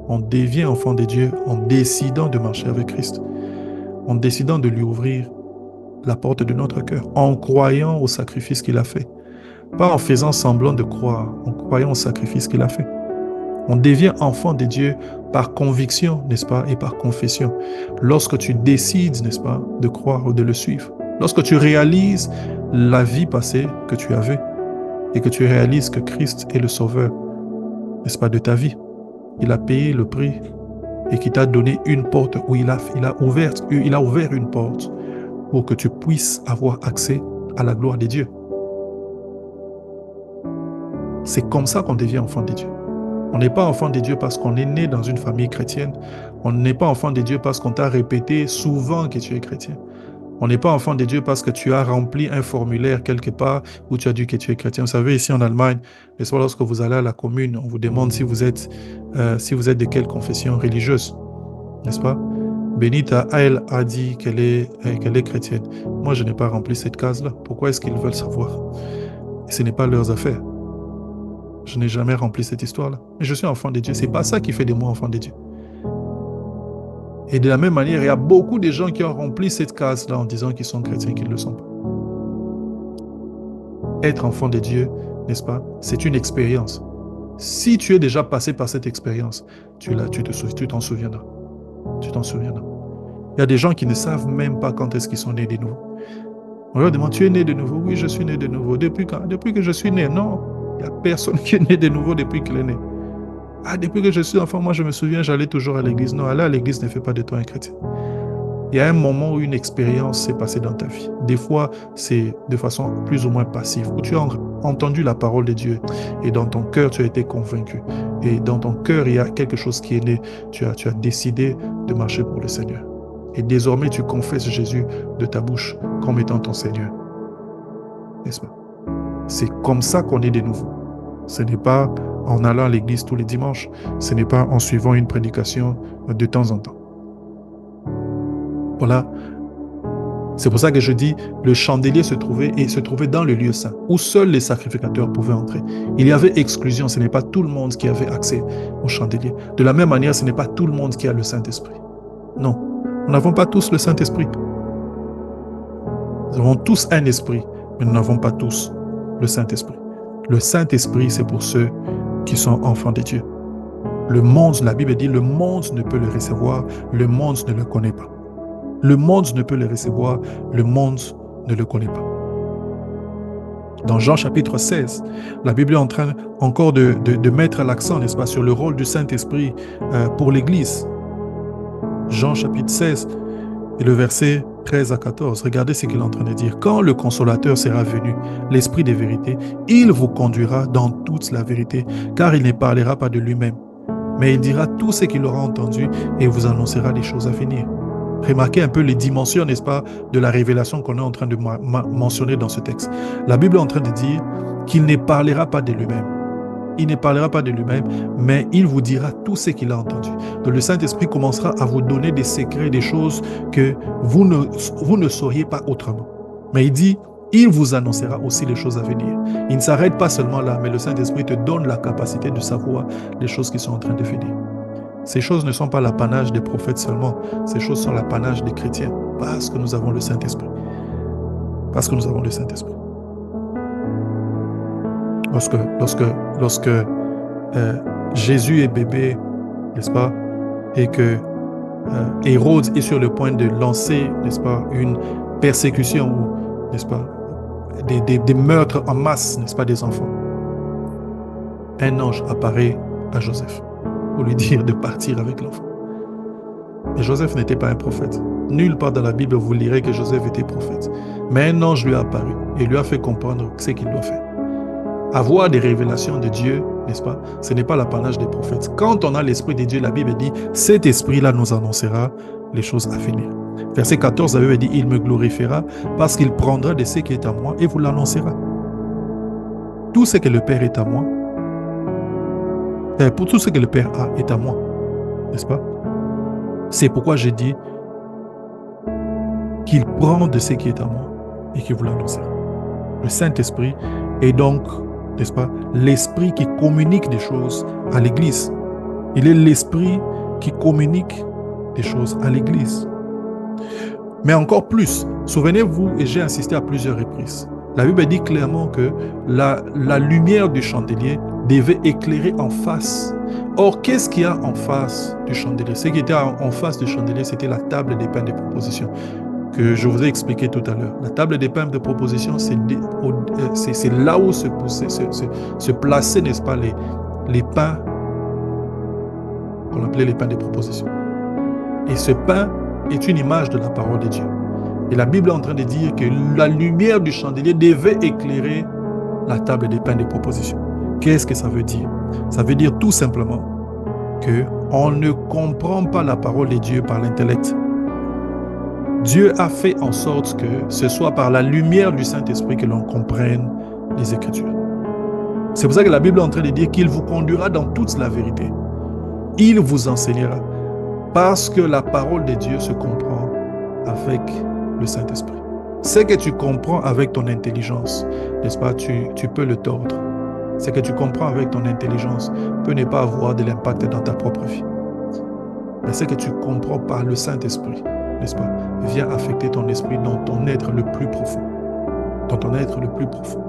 On devient enfant de Dieu en décidant de marcher avec Christ, en décidant de lui ouvrir la porte de notre cœur, en croyant au sacrifice qu'il a fait. Pas en faisant semblant de croire, en croyant au sacrifice qu'il a fait. On devient enfant de Dieu par conviction, n'est-ce pas, et par confession. Lorsque tu décides, n'est-ce pas, de croire ou de le suivre. Lorsque tu réalises la vie passée que tu avais et que tu réalises que Christ est le sauveur, n'est-ce pas, de ta vie. Il a payé le prix et qui t'a donné une porte où il a ouvert une porte pour que tu puisses avoir accès à la gloire de Dieu. C'est comme ça qu'on devient enfant de Dieu. On n'est pas enfant de Dieu parce qu'on est né dans une famille chrétienne. On n'est pas enfant de Dieu parce qu'on t'a répété souvent que tu es chrétien. On n'est pas enfant de Dieu parce que tu as rempli un formulaire quelque part où tu as dit que tu es chrétien. Vous savez, ici en Allemagne, lorsque vous allez à la commune, on vous demande si vous êtes de quelle confession religieuse, n'est-ce pas? Benita, elle a dit qu'elle est chrétienne. Moi, je n'ai pas rempli cette case-là. Pourquoi est-ce qu'ils veulent savoir? Et ce n'est pas leurs affaires. Je n'ai jamais rempli cette histoire-là. Mais je suis enfant de Dieu. Ce n'est pas ça qui fait de moi enfant de Dieu. Et de la même manière, il y a beaucoup de gens qui ont rempli cette case-là en disant qu'ils sont chrétiens, qu'ils ne le sont pas. Être enfant de Dieu, n'est-ce pas, c'est une expérience. Si tu es déjà passé par cette expérience, tu t'en souviendras. Tu t'en souviendras. Il y a des gens qui ne savent même pas quand est-ce qu'ils sont nés de nouveau. On leur demande, tu es né de nouveau? Oui, je suis né de nouveau. Depuis quand? Depuis que je suis né. Non, il n'y a personne qui est né de nouveau depuis qu'il est né. Ah, depuis que je suis enfant, moi je me souviens, j'allais toujours à l'église. Non, aller à l'église ne fait pas de toi un chrétien. Il y a un moment où une expérience s'est passée dans ta vie. Des fois, c'est de façon plus ou moins passive, où tu as entendu la parole de Dieu et dans ton cœur, tu as été convaincu. Et dans ton cœur, il y a quelque chose qui est né. Tu as décidé de marcher pour le Seigneur. Et désormais, tu confesses Jésus de ta bouche comme étant ton Seigneur. N'est-ce pas? C'est comme ça qu'on est de nouveau. Ce n'est pas en allant à l'église tous les dimanches. Ce n'est pas en suivant une prédication de temps en temps. Voilà. C'est pour ça que je dis, le chandelier se trouvait dans le lieu saint, où seuls les sacrificateurs pouvaient entrer. Il y avait exclusion, ce n'est pas tout le monde qui avait accès au chandelier. De la même manière, ce n'est pas tout le monde qui a le Saint-Esprit. Non, nous n'avons pas tous le Saint-Esprit. Nous avons tous un esprit, mais nous n'avons pas tous le Saint-Esprit. Le Saint-Esprit, c'est pour ceux qui sont enfants de Dieu. Le monde, la Bible dit, le monde ne peut le recevoir, le monde ne le connaît pas. Le monde ne peut le recevoir, le monde ne le connaît pas. Dans Jean chapitre 16, la Bible est en train encore de mettre l'accent, n'est-ce pas, sur le rôle du Saint-Esprit pour l'Église. Jean chapitre 16 et le verset 13 à 14. Regardez ce qu'il est en train de dire. Quand le Consolateur sera venu, l'Esprit des vérités, il vous conduira dans toute la vérité, car il ne parlera pas de lui-même, mais il dira tout ce qu'il aura entendu et vous annoncera des choses à venir. Remarquez un peu les dimensions, n'est-ce pas, de la révélation qu'on est en train de mentionner dans ce texte. La Bible est en train de dire qu'il ne parlera pas de lui-même. Il ne parlera pas de lui-même, mais il vous dira tout ce qu'il a entendu. Donc le Saint-Esprit commencera à vous donner des secrets, des choses que vous ne sauriez pas autrement. Mais il dit, il vous annoncera aussi les choses à venir. Il ne s'arrête pas seulement là, mais le Saint-Esprit te donne la capacité de savoir les choses qui sont en train de venir. Ces choses ne sont pas l'apanage des prophètes seulement. Ces choses sont l'apanage des chrétiens parce que nous avons le Saint-Esprit. Parce que nous avons le Saint-Esprit. Lorsque Jésus est bébé, n'est-ce pas, et que Hérode est sur le point de lancer, n'est-ce pas, une persécution ou, n'est-ce pas, des meurtres en masse, n'est-ce pas, des enfants, un ange apparaît à Joseph pour lui dire de partir avec l'enfant. Et Joseph n'était pas un prophète. Nulle part dans la Bible vous lirez que Joseph était prophète. Mais un ange lui a apparu et lui a fait comprendre ce qu'il doit faire. Avoir des révélations de Dieu, n'est-ce pas, ce n'est pas l'apanage des prophètes. Quand on a l'Esprit de Dieu, la Bible dit, cet Esprit-là nous annoncera les choses à venir. Verset 14, la Bible dit, il me glorifiera parce qu'il prendra de ce qui est à moi et vous l'annoncera. Tout ce que le Père est à moi, pour tout ce que le Père a est à moi, n'est-ce pas? C'est pourquoi j'ai dit qu'il prend de ce qui est à moi et qu'il vous l'annoncera. Le Saint-Esprit est donc, n'est-ce pas, l'Esprit qui communique des choses à l'Église. Il est l'Esprit qui communique des choses à l'Église. Mais encore plus, souvenez-vous, et j'ai insisté à plusieurs reprises, la Bible dit clairement que la lumière du chandelier devait éclairer en face. Or, qu'est-ce qu'il y a en face du chandelier? Ce qui était en face du chandelier, c'était la table des pains de proposition que je vous ai expliqué tout à l'heure. La table des pains de proposition, c'est là où se plaçaient, n'est-ce pas, les pains qu'on appelait les pains de proposition. Et ce pain est une image de la parole de Dieu. Et la Bible est en train de dire que la lumière du chandelier devait éclairer la table des pains de proposition. Qu'est-ce que ça veut dire? Ça veut dire tout simplement qu'on ne comprend pas la parole de Dieu par l'intellect. Dieu a fait en sorte que ce soit par la lumière du Saint-Esprit que l'on comprenne les Écritures. C'est pour ça que la Bible est en train de dire qu'il vous conduira dans toute la vérité. Il vous enseignera. Parce que la parole de Dieu se comprend avec le Saint-Esprit. Ce que tu comprends avec ton intelligence, n'est-ce pas, tu peux le tordre. Ce que tu comprends avec ton intelligence peut ne pas avoir de l'impact dans ta propre vie. Mais ce que tu comprends par le Saint-Esprit, n'est-ce pas, vient affecter ton esprit dans ton être le plus profond. Dans ton être le plus profond.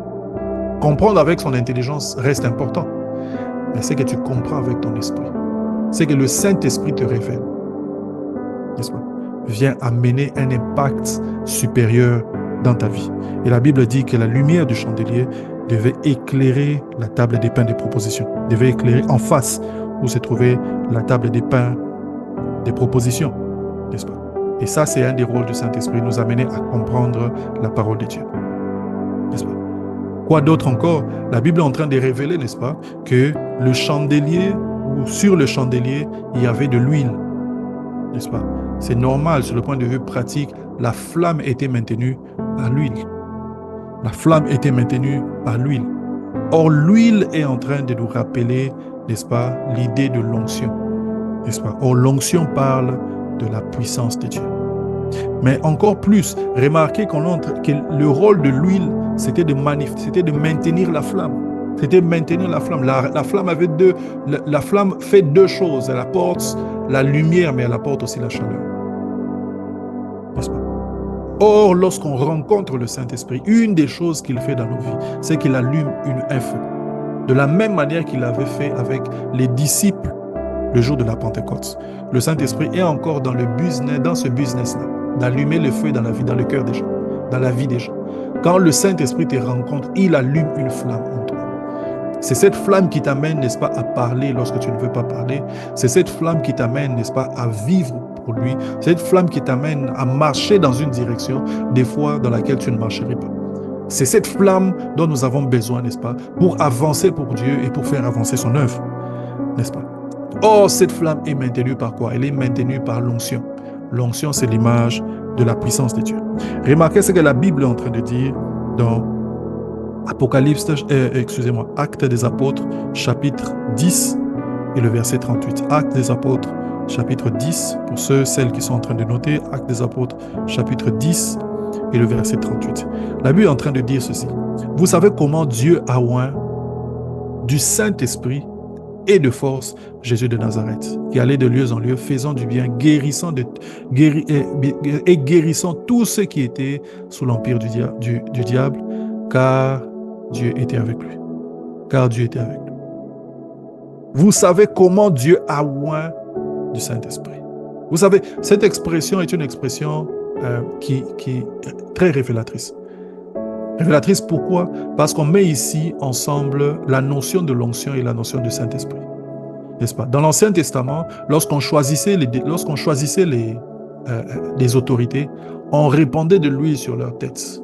Comprendre avec son intelligence reste important. Mais ce que tu comprends avec ton esprit, c'est que le Saint-Esprit te révèle, n'est-ce pas, vient amener un impact supérieur dans ta vie. Et la Bible dit que la lumière du chandelier devait éclairer la table des pains des propositions, devait éclairer en face où se trouvait la table des pains des propositions, n'est-ce pas? Et ça, c'est un des rôles du Saint-Esprit, nous amener à comprendre la parole de Dieu, n'est-ce pas? Quoi d'autre encore? La Bible est en train de révéler, n'est-ce pas, que le chandelier, ou sur le chandelier, il y avait de l'huile, n'est-ce pas? C'est normal, sur le point de vue pratique, la flamme était maintenue par l'huile. La flamme était maintenue par l'huile. Or, l'huile est en train de nous rappeler, n'est-ce pas, l'idée de l'onction, n'est-ce pas? Or, l'onction parle de la puissance de Dieu. Mais encore plus, remarquez que le rôle de l'huile, c'était de maintenir la flamme. C'était de maintenir la flamme. La flamme fait deux choses. Elle apporte la lumière, mais elle apporte aussi la chaleur. N'est-ce pas? Or, lorsqu'on rencontre le Saint-Esprit, une des choses qu'il fait dans nos vies, c'est qu'il allume un feu. De la même manière qu'il avait fait avec les disciples le jour de la Pentecôte. Le Saint-Esprit est encore dans ce business-là, d'allumer le feu dans la vie, dans le cœur des gens. dans la vie des gens. Quand le Saint-Esprit te rencontre, il allume une flamme en toi. C'est cette flamme qui t'amène, n'est-ce pas, à parler lorsque tu ne veux pas parler. C'est cette flamme qui t'amène, n'est-ce pas, à vivre pour lui. C'est cette flamme qui t'amène à marcher dans une direction, des fois, dans laquelle tu ne marcherais pas. C'est cette flamme dont nous avons besoin, n'est-ce pas, pour avancer pour Dieu et pour faire avancer son œuvre, n'est-ce pas? Or, cette flamme est maintenue par quoi? Elle est maintenue par l'onction. L'onction, c'est l'image de la puissance de Dieu. Remarquez ce que la Bible est en train de dire dans Actes des Apôtres, chapitre 10 et le verset 38. Actes des Apôtres, chapitre 10, pour celles qui sont en train de noter, Actes des Apôtres, chapitre 10 et le verset 38. La Bible est en train de dire ceci. Vous savez comment Dieu a oint du Saint-Esprit et de force Jésus de Nazareth, qui allait de lieu en lieu, faisant du bien, guérissant tous ceux qui étaient sous l'empire du diable, car Dieu était avec lui. Car Dieu était avec lui. Vous savez comment Dieu a oint du Saint-Esprit. Vous savez, cette expression est une expression qui est très révélatrice. Révélatrice pourquoi? Parce qu'on met ici ensemble la notion de l'onction et la notion du Saint-Esprit. N'est-ce pas? Dans l'Ancien Testament, lorsqu'on choisissait les autorités, on répandait de l'huile sur leur tête,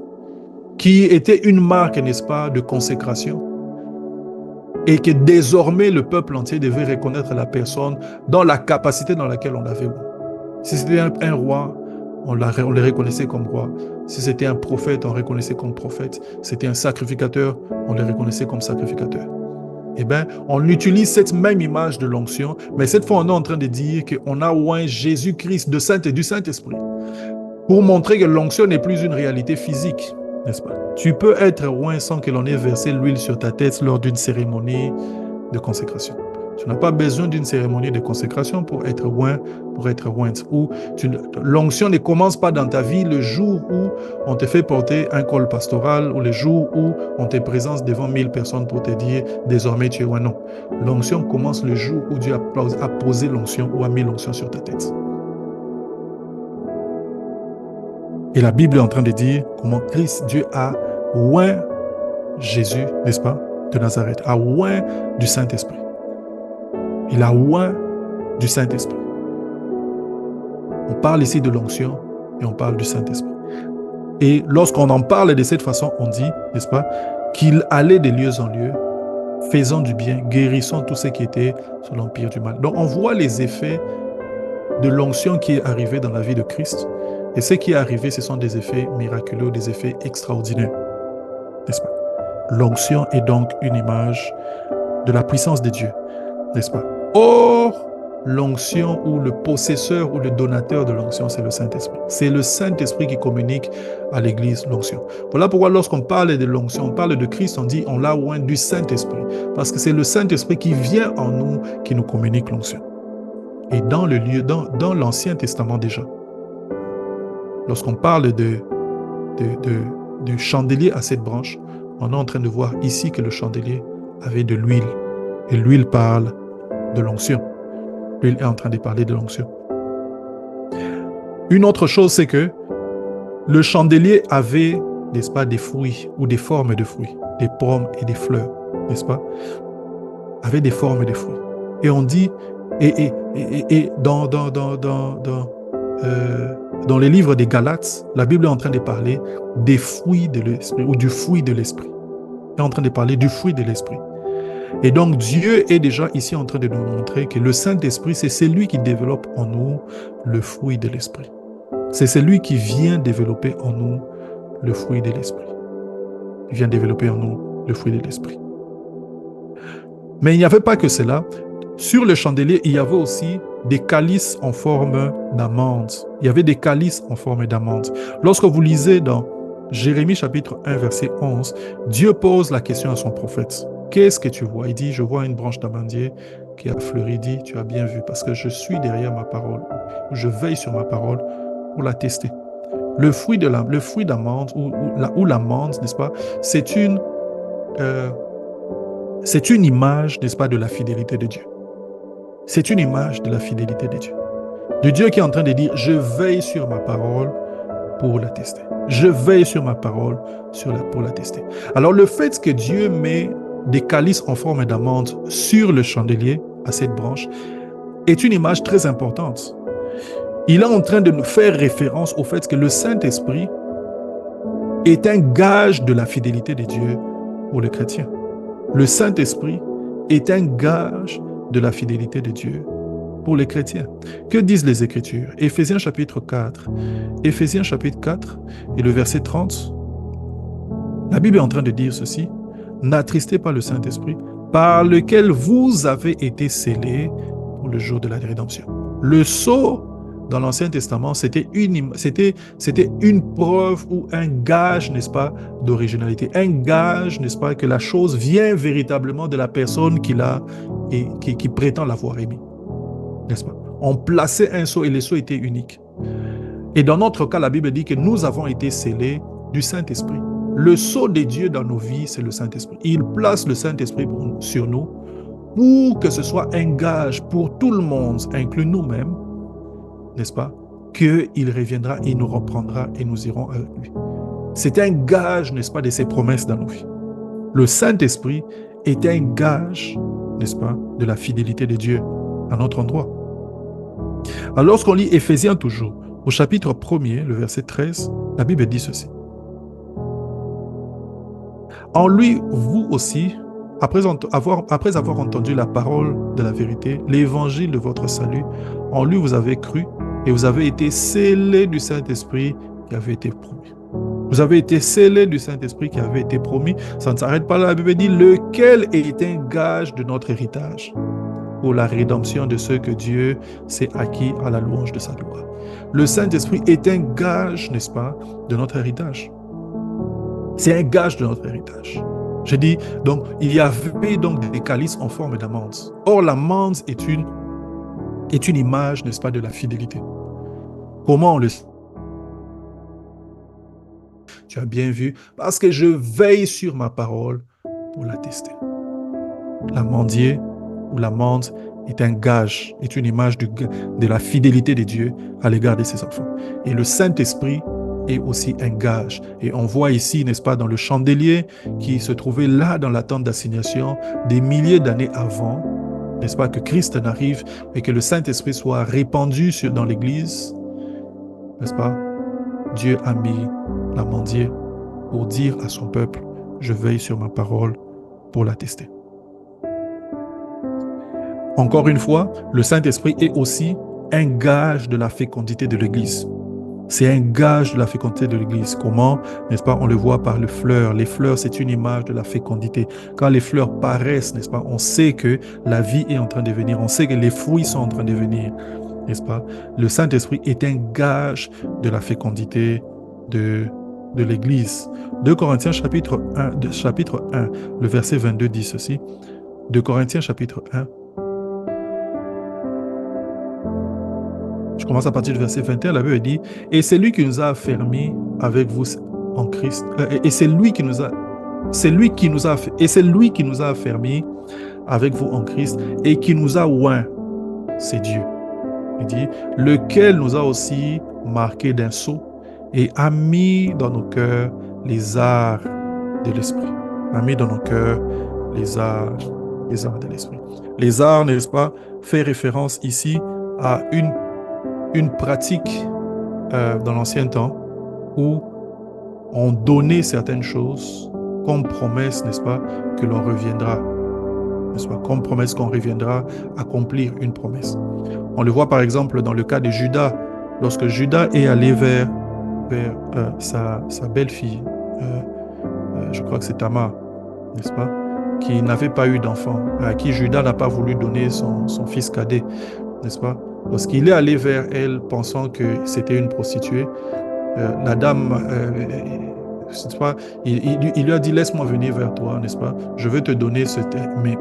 qui était une marque, n'est-ce pas, de consécration, et que désormais le peuple entier devait reconnaître la personne dans la capacité dans laquelle on l'avait. Si c'était un roi, on le reconnaissait comme roi. Si c'était un prophète, on le reconnaissait comme prophète. Si c'était un sacrificateur, on le reconnaissait comme sacrificateur. Eh bien, on utilise cette même image de l'onction, mais cette fois, on est en train de dire qu'on a oint Jésus-Christ du Saint-Esprit pour montrer que l'onction n'est plus une réalité physique, n'est-ce pas? Tu peux être oint sans que l'on ait versé l'huile sur ta tête lors d'une cérémonie de consécration. Tu n'as pas besoin d'une cérémonie de consécration pour être oint, l'onction ne commence pas dans ta vie le jour où on te fait porter un col pastoral ou le jour où on te présente devant 1000 personnes pour te dire désormais tu es oint. Non. L'onction commence le jour où Dieu a posé l'onction ou a mis l'onction sur ta tête. Et la Bible est en train de dire comment Dieu a oint Jésus, n'est-ce pas, de Nazareth, a oint du Saint-Esprit. Il a oint du Saint-Esprit. On parle ici de l'onction et on parle du Saint-Esprit. Et lorsqu'on en parle de cette façon, on dit, n'est-ce pas, qu'il allait de lieu en lieu, faisant du bien, guérissant tous ceux qui étaient sous l'empire du mal. Donc on voit les effets de l'onction qui est arrivée dans la vie de Christ. Et ce qui est arrivé, ce sont des effets miraculeux, des effets extraordinaires. N'est-ce pas? L'onction est donc une image de la puissance de Dieu. N'est-ce pas? Or, l'onction ou le possesseur ou le donateur de l'onction, c'est le Saint-Esprit. C'est le Saint-Esprit qui communique à l'Église l'onction. Voilà pourquoi lorsqu'on parle de l'onction, on parle de Christ, on dit on l'a oint du Saint-Esprit. Parce que c'est le Saint-Esprit qui vient en nous, qui nous communique l'onction. Et dans l'Ancien Testament déjà, lorsqu'on parle du chandelier à 7 branches, on est en train de voir ici que le chandelier avait de l'huile. Et l'huile parle de l'onction. L'huile est en train de parler de l'onction. Une autre chose, c'est que le chandelier avait, n'est-ce pas, des fruits ou des formes de fruits, des pommes et des fleurs, n'est-ce pas, avait des formes de fruits. Et on dit, et dans les livres des Galates, la Bible est en train de parler des fruits de l'esprit ou du fruit de l'esprit. Elle est en train de parler du fruit de l'esprit. Et donc Dieu est déjà ici en train de nous montrer que le Saint-Esprit, c'est celui qui développe en nous le fruit de l'esprit. C'est celui qui vient développer en nous le fruit de l'esprit. Il vient développer en nous le fruit de l'esprit. Mais il n'y avait pas que cela. Sur le chandelier, il y avait aussi des calices en forme d'amande. Il y avait des calices en forme d'amande. Lorsque vous lisez dans Jérémie chapitre 1, verset 11, Dieu pose la question à son prophète. Qu'est-ce que tu vois? Il dit, je vois une branche d'amandier qui a fleuri. Il dit, tu as bien vu, parce que je suis derrière ma parole. Je veille sur ma parole pour la tester. Le fruit d'amande ou l'amande, n'est-ce pas, c'est une image, n'est-ce pas, de la fidélité de Dieu. C'est une image de la fidélité de Dieu. De Dieu qui est en train de dire, je veille sur ma parole pour l'attester. Je veille sur ma parole pour l'attester. Alors le fait que Dieu met des calices en forme d'amande sur le chandelier, à cette branche, est une image très importante. Il est en train de nous faire référence au fait que le Saint-Esprit est un gage de la fidélité de Dieu pour le chrétien. Le Saint-Esprit est un gage de la fidélité de Dieu pour les chrétiens. Que disent les Écritures? Éphésiens chapitre 4. Éphésiens chapitre 4 et le verset 30. La Bible est en train de dire ceci. N'attristez pas le Saint-Esprit par lequel vous avez été scellés pour le jour de la rédemption. Le sceau dans l'Ancien Testament, c'était une preuve ou un gage, n'est-ce pas, d'originalité. Un gage, n'est-ce pas, que la chose vient véritablement de la personne qui prétend l'avoir émis. N'est-ce pas? On plaçait un sceau et le sceau était unique. Et dans notre cas, la Bible dit que nous avons été scellés du Saint-Esprit. Le sceau de Dieu dans nos vies, c'est le Saint-Esprit. Il place le Saint-Esprit sur nous pour que ce soit un gage pour tout le monde, inclus nous-mêmes, n'est-ce pas, qu'il reviendra, il nous reprendra et nous irons avec lui. C'est un gage, n'est-ce pas, de ses promesses dans nos vies. Le Saint-Esprit est un gage, n'est-ce pas, de la fidélité de Dieu à notre endroit. Alors, lorsqu'on lit Éphésiens toujours, au chapitre 1er, le verset 13, la Bible dit ceci. En lui, vous aussi, après avoir entendu la parole de la vérité, l'évangile de votre salut, en lui vous avez cru et vous avez été scellés du Saint-Esprit qui avait été promis. Vous avez été scellés du Saint-Esprit qui avait été promis. Ça ne s'arrête pas là, la Bible dit, lequel est un gage de notre héritage pour la rédemption de ceux que Dieu s'est acquis à la louange de sa gloire. Le Saint-Esprit est un gage, n'est-ce pas, de notre héritage. C'est un gage de notre héritage. Je dis, donc, il y avait donc des calices en forme d'amande. Or, l'amande est une image, n'est-ce pas, de la fidélité. Comment on le sait? Tu as bien vu, parce que je veille sur ma parole pour l'attester. L'amandier ou l'amande est un gage, est une image de la fidélité de Dieu à l'égard de ses enfants. Et le Saint-Esprit est aussi un gage. Et on voit ici, n'est-ce pas, dans le chandelier qui se trouvait là dans la tente d'assignation des milliers d'années avant, n'est-ce pas, que Christ n'arrive et que le Saint-Esprit soit répandu dans l'Église, n'est-ce pas, Dieu a mis l'amandier pour dire à son peuple, je veille sur ma parole pour l'attester. Encore une fois, le Saint-Esprit est aussi un gage de la fécondité de l'Église. C'est un gage de la fécondité de l'Église. Comment, n'est-ce pas, on le voit par les fleurs. Les fleurs, c'est une image de la fécondité. Quand les fleurs paraissent, n'est-ce pas, on sait que la vie est en train de venir. On sait que les fruits sont en train de venir, n'est-ce pas? Le Saint-Esprit est un gage de la fécondité de l'Église. 2 Corinthiens chapitre 1, le verset 22 dit ceci. 2 Corinthiens chapitre 1. Je commence à partir du verset 21, la Bible dit, et c'est lui qui nous a affermis avec vous en Christ, et c'est lui qui nous a affermis avec vous en Christ, et qui nous a oint, c'est Dieu. Il dit, lequel nous a aussi marqué d'un sceau, et a mis dans nos cœurs les arts de l'esprit. A mis dans nos cœurs les arts de l'esprit. Les arts, n'est-ce pas, fait référence ici à une pratique dans l'ancien temps où on donnait certaines choses comme promesse, n'est-ce pas, que l'on reviendra, n'est-ce pas, comme promesse qu'on reviendra accomplir une promesse. On le voit par exemple dans le cas de Judas, lorsque Judas est allé vers sa belle-fille, je crois que c'est Tamar, n'est-ce pas, qui n'avait pas eu d'enfant, à qui Judas n'a pas voulu donner son fils cadet, n'est-ce pas? Lorsqu'il est allé vers elle pensant que c'était une prostituée, la dame, n'est-ce pas, il lui a dit, laisse-moi venir vers toi, n'est-ce pas, je veux te donner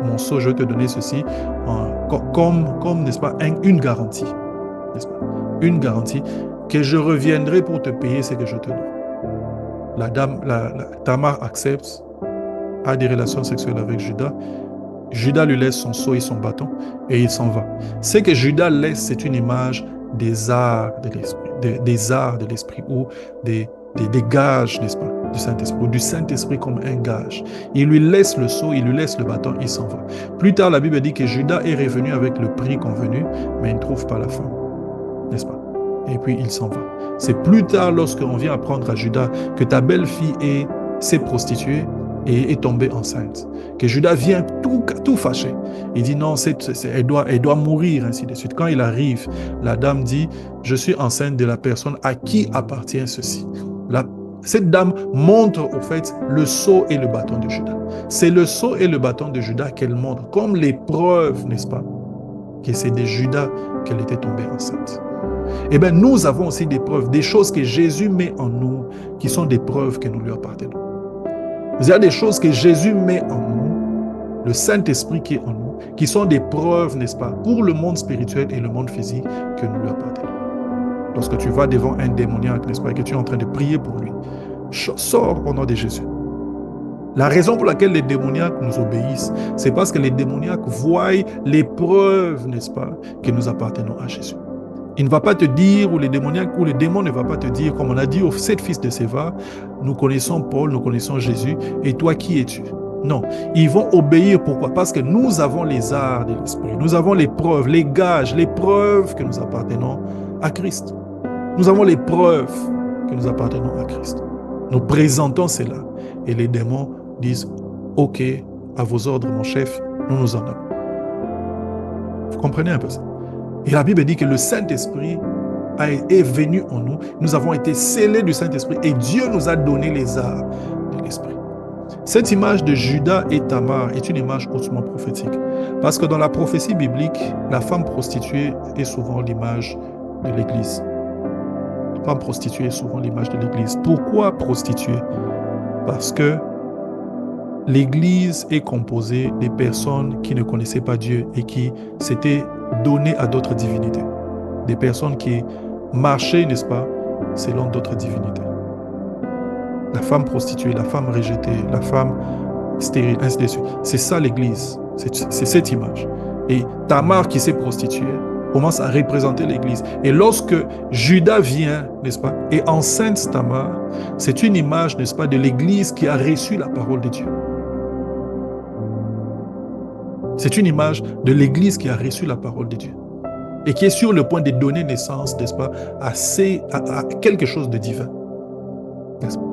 mon sceau, je veux te donner ceci, comme n'est-ce pas, une garantie, n'est-ce pas, une garantie que je reviendrai pour te payer ce que je te donne. La dame, Tamar accepte, a des relations sexuelles avec Judas. Judas lui laisse son sceau et son bâton et il s'en va. Ce que Judas laisse, c'est une image des arts de l'esprit. des arts de l'esprit ou des gages, n'est-ce pas, du Saint-Esprit, ou du Saint-Esprit comme un gage. Il lui laisse le sceau, il lui laisse le bâton, il s'en va. Plus tard, la Bible dit que Judas est revenu avec le prix convenu, mais il ne trouve pas la femme, n'est-ce pas? Et puis il s'en va. C'est plus tard, lorsqu'on vient apprendre à Judas que ta belle-fille s'est prostituée et est tombée enceinte, que Judas vient tout fâché. Il dit non, elle doit mourir, ainsi de suite. Quand il arrive, la dame dit, je suis enceinte de la personne à qui appartient ceci. Cette dame montre au fait le sceau et le bâton de Judas. C'est le sceau et le bâton de Judas qu'elle montre comme les preuves, n'est-ce pas, que c'est de Judas qu'elle était tombée enceinte. Eh bien, nous avons aussi des preuves, des choses que Jésus met en nous, qui sont des preuves que nous lui appartenons. Il y a des choses que Jésus met en nous, le Saint-Esprit qui est en nous, qui sont des preuves, n'est-ce pas, pour le monde spirituel et le monde physique que nous lui appartenons. Lorsque tu vas devant un démoniaque, n'est-ce pas, et que tu es en train de prier pour lui, sors au nom de Jésus. La raison pour laquelle les démoniaques nous obéissent, c'est parce que les démoniaques voient les preuves, n'est-ce pas, que nous appartenons à Jésus. Il ne va pas te dire, ou les démoniaques, ou le démon ne va pas te dire, comme on a dit aux 7 fils de Séva, nous connaissons Paul, nous connaissons Jésus, et toi, qui es-tu? Non, ils vont obéir. Pourquoi? Parce que nous avons les arts de l'esprit, nous avons les preuves, les gages, les preuves que nous appartenons à Christ. Nous avons les preuves que nous appartenons à Christ. Nous présentons cela, et les démons disent, ok, à vos ordres, mon chef, nous nous en allons. Vous comprenez un peu ça? Et la Bible dit que le Saint-Esprit est venu en nous. Nous avons été scellés du Saint-Esprit et Dieu nous a donné les arts de l'Esprit. Cette image de Judas et Tamar est une image hautement prophétique. Parce que dans la prophétie biblique, la femme prostituée est souvent l'image de l'Église. La femme prostituée est souvent l'image de l'Église. Pourquoi prostituée? Parce que l'Église est composée des personnes qui ne connaissaient pas Dieu et qui s'étaient données à d'autres divinités. Des personnes qui marchaient, n'est-ce pas, selon d'autres divinités. La femme prostituée, la femme rejetée, la femme stérile, ainsi de suite. C'est ça l'Église, c'est cette image. Et Tamar qui s'est prostituée commence à représenter l'Église. Et lorsque Judas vient, n'est-ce pas, et enceinte Tamar, c'est une image, n'est-ce pas, de l'Église qui a reçu la parole de Dieu. C'est une image de l'Église qui a reçu la parole de Dieu et qui est sur le point de donner naissance, n'est-ce pas, à quelque chose de divin. N'est-ce pas?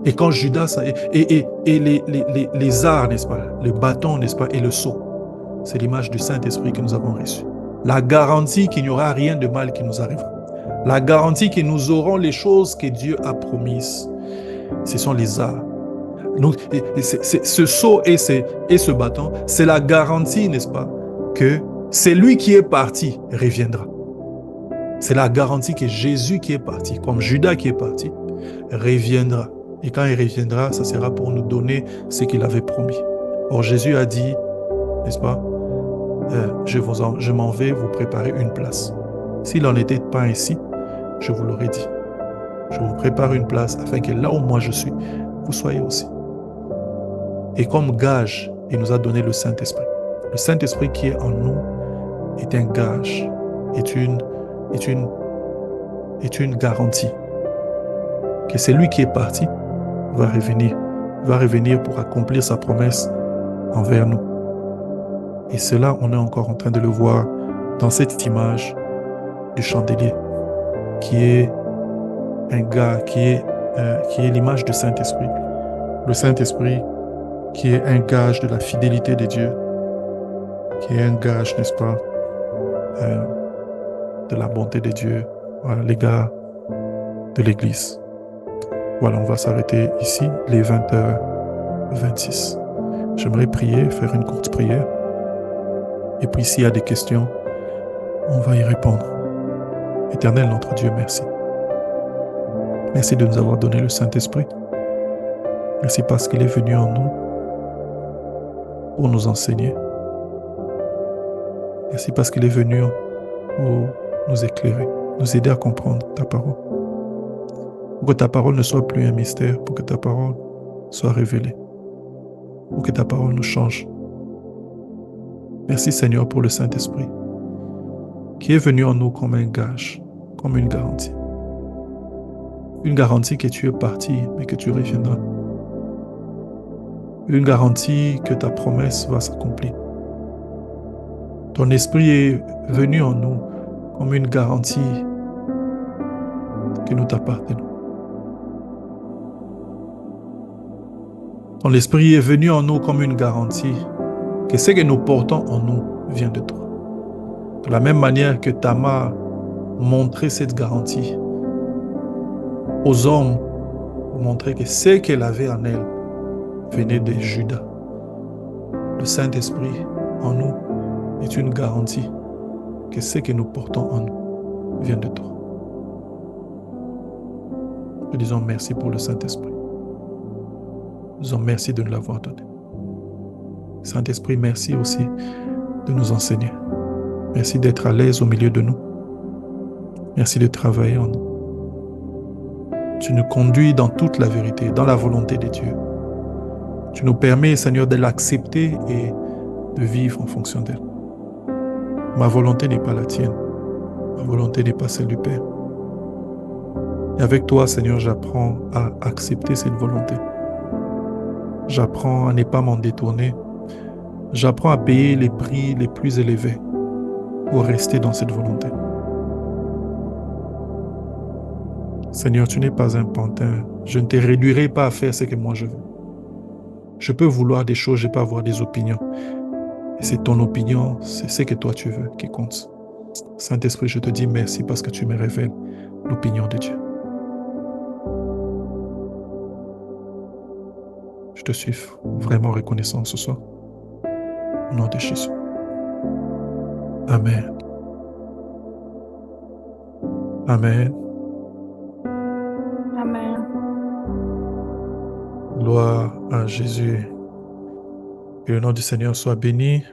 Et quand Judas et les arts, n'est-ce pas, le bâton, n'est-ce pas, et le sceau, c'est l'image du Saint-Esprit que nous avons reçu. La garantie qu'il n'y aura rien de mal qui nous arrivera. La garantie que nous aurons les choses que Dieu a promises. Ce sont les arts. Donc, ce sceau et ce bâton, c'est la garantie, n'est-ce pas, que celui qui est parti reviendra. C'est la garantie que Jésus qui est parti, comme Judas qui est parti, reviendra. Et quand il reviendra, ça sera pour nous donner ce qu'il avait promis. Or, Jésus a dit, n'est-ce pas, je m'en vais vous préparer une place. S'il n'en était pas ainsi, je vous l'aurais dit. Je vous prépare une place afin que là où moi je suis, vous soyez aussi. Et comme gage, il nous a donné le Saint-Esprit. Le Saint-Esprit qui est en nous est un gage, est une garantie que celui qui est parti va revenir pour accomplir sa promesse envers nous. Et cela, on est encore en train de le voir dans cette image du chandelier, qui est un gars, qui est l'image du Saint-Esprit. Le Saint-Esprit qui est un gage de la fidélité de Dieu, qui est un gage, n'est-ce pas, de la bonté de Dieu à l'égard de l'Église. Voilà, on va s'arrêter ici, les 20h26. J'aimerais prier, faire une courte prière. Et puis s'il y a des questions, on va y répondre. Éternel, notre Dieu, merci. Merci de nous avoir donné le Saint-Esprit. Merci parce qu'il est venu en nous pour nous enseigner. Merci parce qu'il est venu pour nous éclairer, nous aider à comprendre ta parole. Pour que ta parole ne soit plus un mystère, pour que ta parole soit révélée, pour que ta parole nous change. Merci Seigneur pour le Saint-Esprit qui est venu en nous comme un gage, comme une garantie. Une garantie que tu es parti, mais que tu reviendras. Une garantie que ta promesse va s'accomplir. Ton esprit est venu en nous comme une garantie que nous t'appartenons. Ton esprit est venu en nous comme une garantie que ce que nous portons en nous vient de toi. De la même manière que Tamar montrait cette garantie aux hommes pour montrer que ce qu'elle avait en elle venait de Judas. Le Saint-Esprit en nous est une garantie que ce que nous portons en nous vient de toi. Nous disons merci pour le Saint-Esprit. Nous disons merci de nous l'avoir donné. Saint-Esprit, merci aussi de nous enseigner. Merci d'être à l'aise au milieu de nous. Merci de travailler en nous. Tu nous conduis dans toute la vérité, dans la volonté de Dieu. Tu nous permets, Seigneur, de l'accepter et de vivre en fonction d'elle. Ma volonté n'est pas la tienne. Ma volonté n'est pas celle du Père. Et avec toi, Seigneur, j'apprends à accepter cette volonté. J'apprends à ne pas m'en détourner. J'apprends à payer les prix les plus élevés pour rester dans cette volonté. Seigneur, tu n'es pas un pantin. Je ne te réduirai pas à faire ce que moi je veux. Je peux vouloir des choses, je peux avoir des opinions. Et c'est ton opinion, c'est ce que toi tu veux qui compte. Saint-Esprit, je te dis merci parce que tu me révèles l'opinion de Dieu. Je te suis vraiment reconnaissant ce soir. Au nom de Jésus. Amen. Amen. Amen. Gloire à Jésus. Que le nom du Seigneur soit béni.